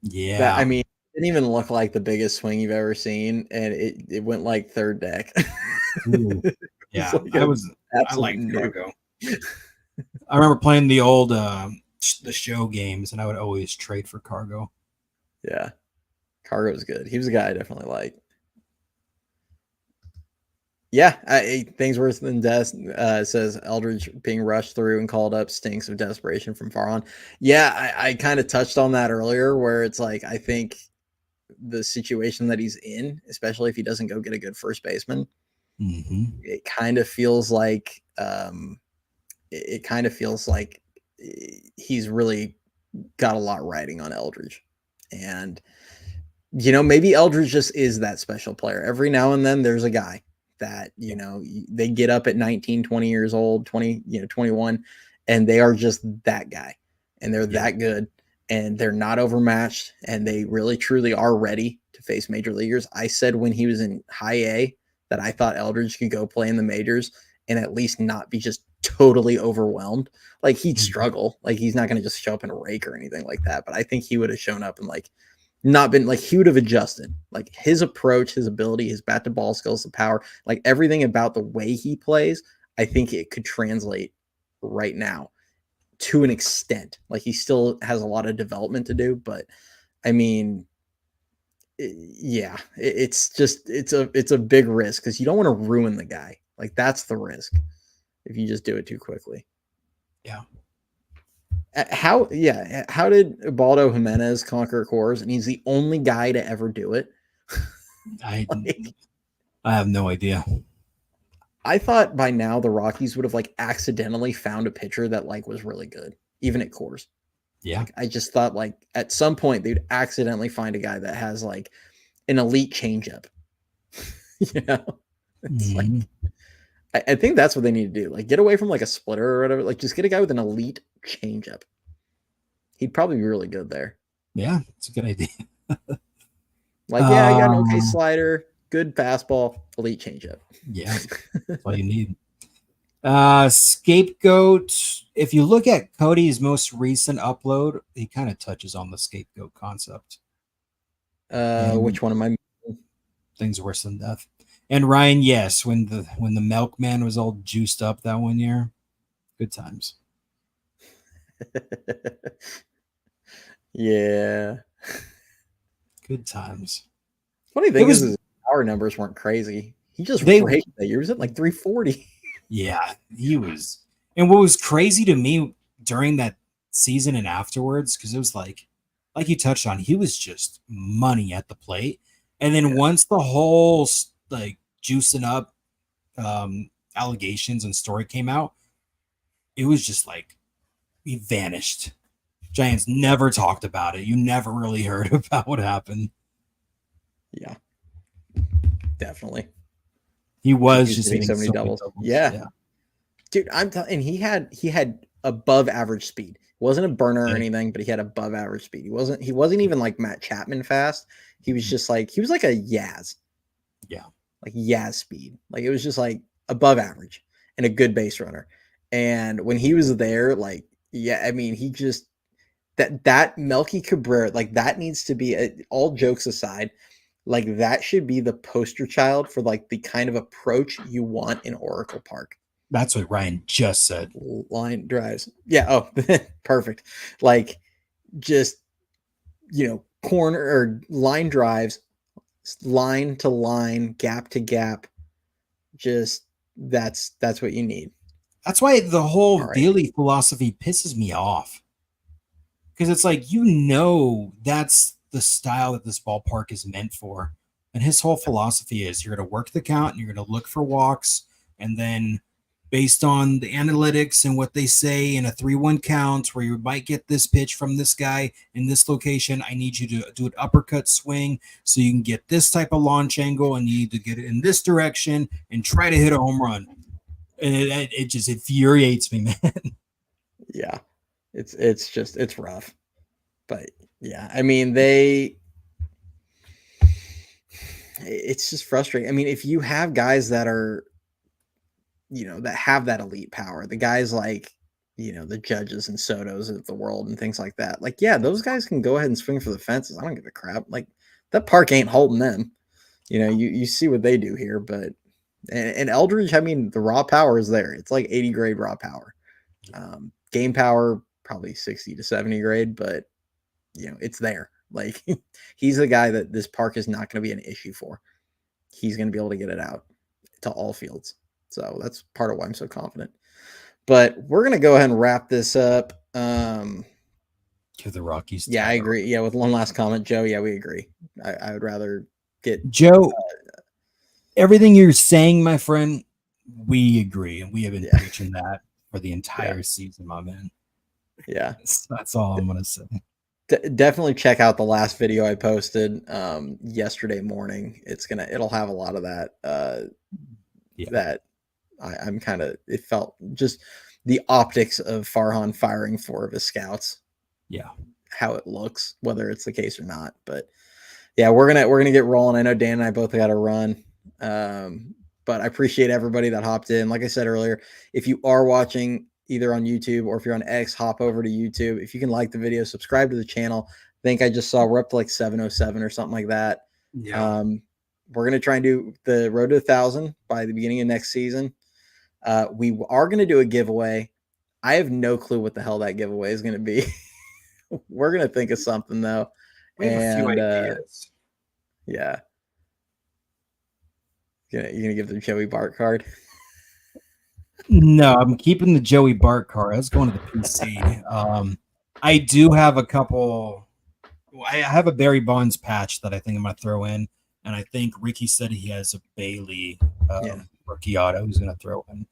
Yeah. I mean, it didn't even look like the biggest swing you've ever seen, and it went like third deck. Yeah, I like Cargo. I remember playing the old the show games, and I would always trade for Cargo. Yeah, Cargo's good. He was a guy I definitely liked. Yeah, things worse than death. Says Eldridge being rushed through and called up stinks of desperation from far on. Yeah, I kind of touched on that earlier, where it's like, I think the situation that he's in, especially if he doesn't go get a good first baseman, it kind of feels like he's really got a lot riding on Eldridge. And, you know, maybe Eldridge just is that special player. Every now and then there's a guy that, you know, they get up at 19, 20 years old, 21, and they are just that guy. And they're that good, and they're not overmatched, and they really truly are ready to face major leaguers. I said when he was in high A that I thought Eldridge could go play in the majors and at least not be just totally overwhelmed. Like, he'd struggle. Like, he's not going to just show up in a rake or anything like that. But I think he would have shown up and like not been like, he would have adjusted, like his approach, his ability, his bat to ball skills, the power, like everything about the way he plays. I think it could translate right now to an extent. Like, he still has a lot of development to do, but I mean, it's a big risk, because you don't want to ruin the guy. Like, that's the risk if you just do it too quickly. Yeah. How did Ubaldo Jimenez conquer Coors? And he's the only guy to ever do it. I Like, have no idea. I thought by now the Rockies would have like accidentally found a pitcher that like was really good, even at Coors. Yeah. Like, I just thought like at some point they'd accidentally find a guy that has like an elite changeup. You know, it's like I think that's what they need to do. Like, get away from like a splitter or whatever. Like, just get a guy with an elite changeup. He'd probably be really good there. Yeah, it's a good idea. Like, yeah, I got an okay slider, good fastball, elite changeup. Yeah, that's all you need. Scapegoat. If you look at Cody's most recent upload, he kind of touches on the scapegoat concept. Which one am I? Things worse than death. And Ryan, yes, when the milkman was all juiced up that one year, good times. Yeah, good times. Funny thing is his power numbers weren't crazy. He just raked that year. He was at like 340. Yeah, he was. And what was crazy to me during that season and afterwards, because it was like you touched on, he was just money at the plate. And then once the whole like juicing up allegations and story came out, it was just like he vanished. Giants never talked about it. You never really heard about what happened. Yeah, definitely. He was just hitting so many doubles. Yeah. Dude, I'm telling. He had above average speed. It wasn't a burner or anything, but he had above average speed. He wasn't even like Matt Chapman fast. He was just like he was like a Yaz. Yeah, like Yaz speed. Like it was just like above average and a good base runner. And when he was there, like I mean, he just that Melky Cabrera, like that needs to be all jokes aside. Like that should be the poster child for like the kind of approach you want in Oracle Park. That's what Ryan just said. Line drives. Yeah. Oh, perfect. Like just, corner or line drives, line to line, gap to gap. Just that's what you need. That's why the whole daily philosophy pisses me off. Because it's like, that's the style that this ballpark is meant for. And his whole philosophy is you're going to work the count and you're going to look for walks. And then based on the analytics and what they say in a 3-1 count where you might get this pitch from this guy in this location, I need you to do an uppercut swing so you can get this type of launch angle and you need to get it in this direction and try to hit a home run. And it just infuriates me, man. Yeah. It's rough. But yeah, I mean, it's just frustrating. I mean, if you have guys that are, that have that elite power, the guys like, the Judges and Sotos of the world and things like that, like, yeah, those guys can go ahead and swing for the fences. I don't give a crap. Like that park ain't holding them. You see what they do here, but, and Eldridge, I mean, the raw power is there. It's like 80 grade raw power. Game power, probably 60 to 70 grade, but it's there. Like he's the guy that this park is not going to be an issue for. He's going to be able to get it out to all fields. So that's part of why I'm so confident. But we're going to go ahead and wrap this up. Give the Rockies. Yeah, I agree. Yeah, with one last comment, Joe. Yeah, we agree. I would rather get Joe. Everything you're saying, my friend, we agree, and we have been preaching that for the entire season, my man. Yeah, that's all I'm gonna say. Definitely check out the last video I posted yesterday morning. It'll have a lot of that. That I'm kind of. It felt just the optics of Farhan firing 4 of his scouts. Yeah, how it looks, whether it's the case or not. But yeah, we're gonna get rolling. I know Dan and I both got to run. But I appreciate everybody that hopped in. Like I said earlier, if you are watching either on YouTube or if you're on X, hop over to YouTube. If you can like the video, subscribe to the channel. I think I just saw we're up to like 707 or something like that. Yeah. We're going to try and do the road to 1,000 by the beginning of next season. We are going to do a giveaway. I have no clue what the hell that giveaway is going to be. We're going to think of something though. We have a few ideas. Yeah. You're gonna give the Joey Bart card? No, I'm keeping the Joey Bart card. I was going to the PC. I do have a couple. I have a Barry Bonds patch that I think I'm gonna throw in. And I think Ricky said he has a Bailey Yeah. rookie auto who's going to throw in.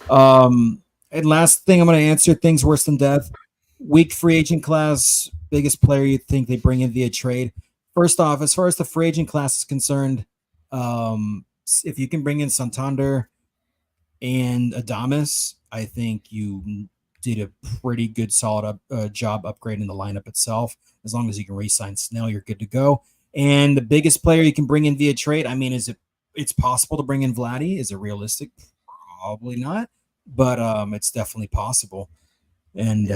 And last thing I'm going to answer, things worse than death. Weak free agent class, biggest player you think they bring in via trade. First off, as far as the free agent class is concerned, if you can bring in Santander and Adames, I think you did a pretty good, solid job upgrading the lineup itself. As long as you can re-sign Snell, you're good to go. And the biggest player you can bring in via trade, I mean, it's possible to bring in Vladdy? Is it realistic? Probably not, but it's definitely possible. And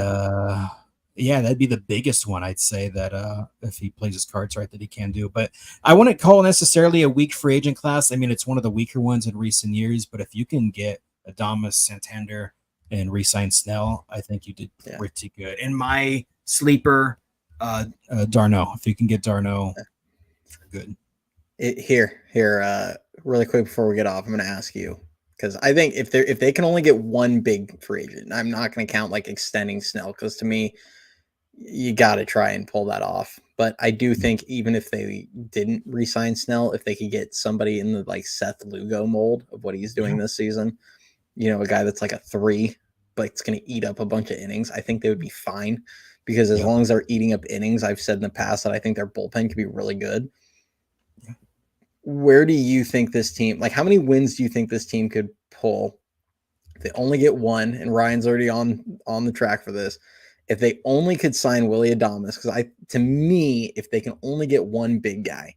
yeah, that'd be the biggest one, I'd say, that if he plays his cards right, that he can do. But I wouldn't call necessarily a weak free agent class. I mean, it's one of the weaker ones in recent years, but if you can get Adames, Santander, and re-sign Snell, I think you did pretty good. And my sleeper, Darno. If you can get Darno, good. Here, really quick before we get off, I'm going to ask you, because I think if they can only get one big free agent, I'm not going to count like extending Snell, because to me, you got to try and pull that off. But I do think even if they didn't re-sign Snell, if they could get somebody in the like Seth Lugo mold of what he's doing this season, you know, a guy that's like a 3, but it's going to eat up a bunch of innings, I think they would be fine. Because as long as they're eating up innings, I've said in the past that I think their bullpen could be really good. Where do you think this team, like how many wins do you think this team could pull if they only get one? And Ryan's already on the track for this. If they only could sign Willy Adames, because to me, if they can only get one big guy,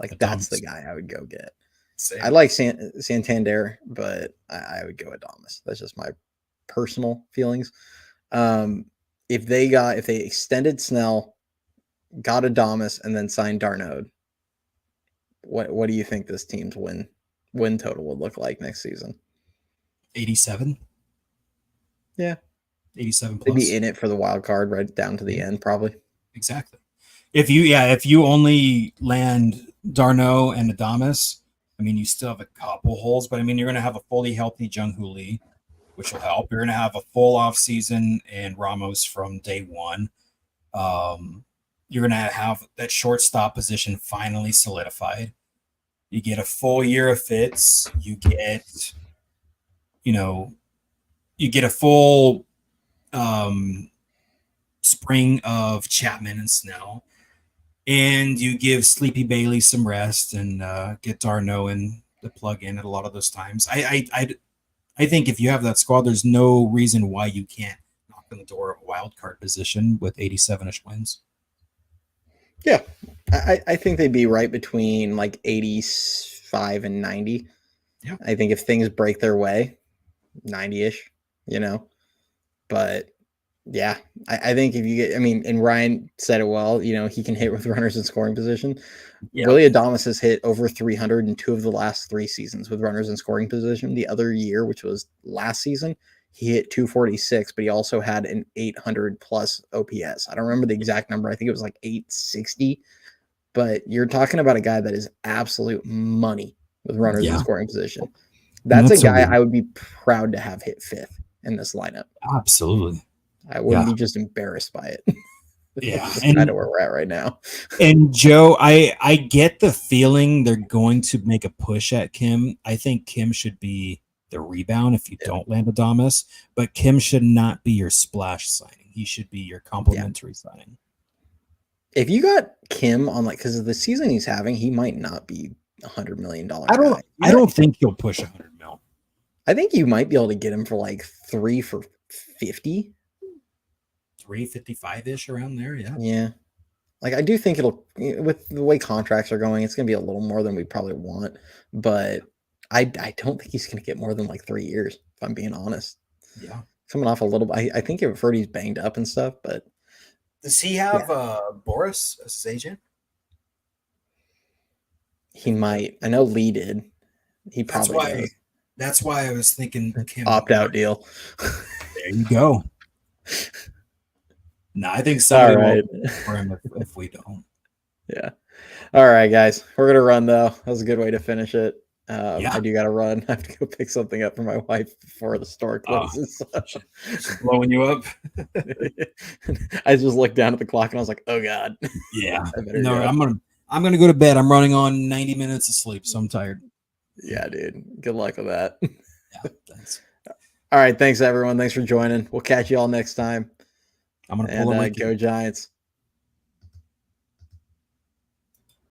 like Adames, that's the guy I would go get. Same. I like Santander, but I would go Adames. That's just my personal feelings. If they extended Snell, got Adames, and then signed Darno, what do you think this team's win total would look like next season? 87. Yeah. 87 plus. They'd be in it for the wild card right down to the end, probably. Exactly. If you only land Darno and Adames, I mean, you still have a couple holes, but I mean, you're going to have a fully healthy Jung-Hoo Lee, which will help. You're going to have a full off season and Ramos from day one. You're going to have that shortstop position finally solidified. You get a full year of Fitz. You get a full spring of Chapman and Snell. And you give Sleepy Bailey some rest and get Darno in the plug in at a lot of those times. I think if you have that squad, there's no reason why you can't knock on the door of a wild card position with 87-ish wins. Yeah, I think they'd be right between like 85 and 90. Yeah, I think if things break their way, 90-ish, but yeah, I think if you get, I mean, and Ryan said it well, he can hit with runners in scoring position. Yeah. Willy Adames has hit over 300 in 2 of the last 3 seasons with runners in scoring position. The other year, which was last season, he hit 246, but he also had an 800 plus OPS. I don't remember the exact number. I think it was like 860, but you're talking about a guy that is absolute money with runners in scoring position. That's a guy I would be proud to have hit 5th in this lineup. Absolutely. I wouldn't be just embarrassed by it. Yeah. That's kind of where we're at right now. And Joe, I get the feeling they're going to make a push at Kim. I think Kim should be the rebound if you don't land Adames, but Kim should not be your splash signing. He should be your complimentary signing. If you got Kim on because of the season he's having, he might not be $100 million. I don't think he'll push 100 mil. I think you might be able to get him for like 3 for 50. 355-ish around there, yeah. Yeah. Like I do think it'll, with the way contracts are going, it's going to be a little more than we probably want, but I don't think he's going to get more than like 3 years, if I'm being honest. Yeah. Coming off a little bit, I think I've heard he's banged up and stuff, but. Does he have Boris as his agent? He might. I know Lee did. He probably does. That's why I was thinking Kim. Opt-out deal. There you go. No, I think somebody will for him if we don't. Yeah. All right, guys. We're going to run, though. That was a good way to finish it. I do got to run. I have to go pick something up for my wife before the store closes. She's blowing you up. I just looked down at the clock and I was like, oh, God. Yeah. No, go. I'm gonna go to bed. I'm running on 90 minutes of sleep, so I'm tired. Yeah, dude. Good luck with that. Yeah, thanks. All right, thanks everyone. Thanks for joining. We'll catch you all next time. I'm gonna pull and go Giants.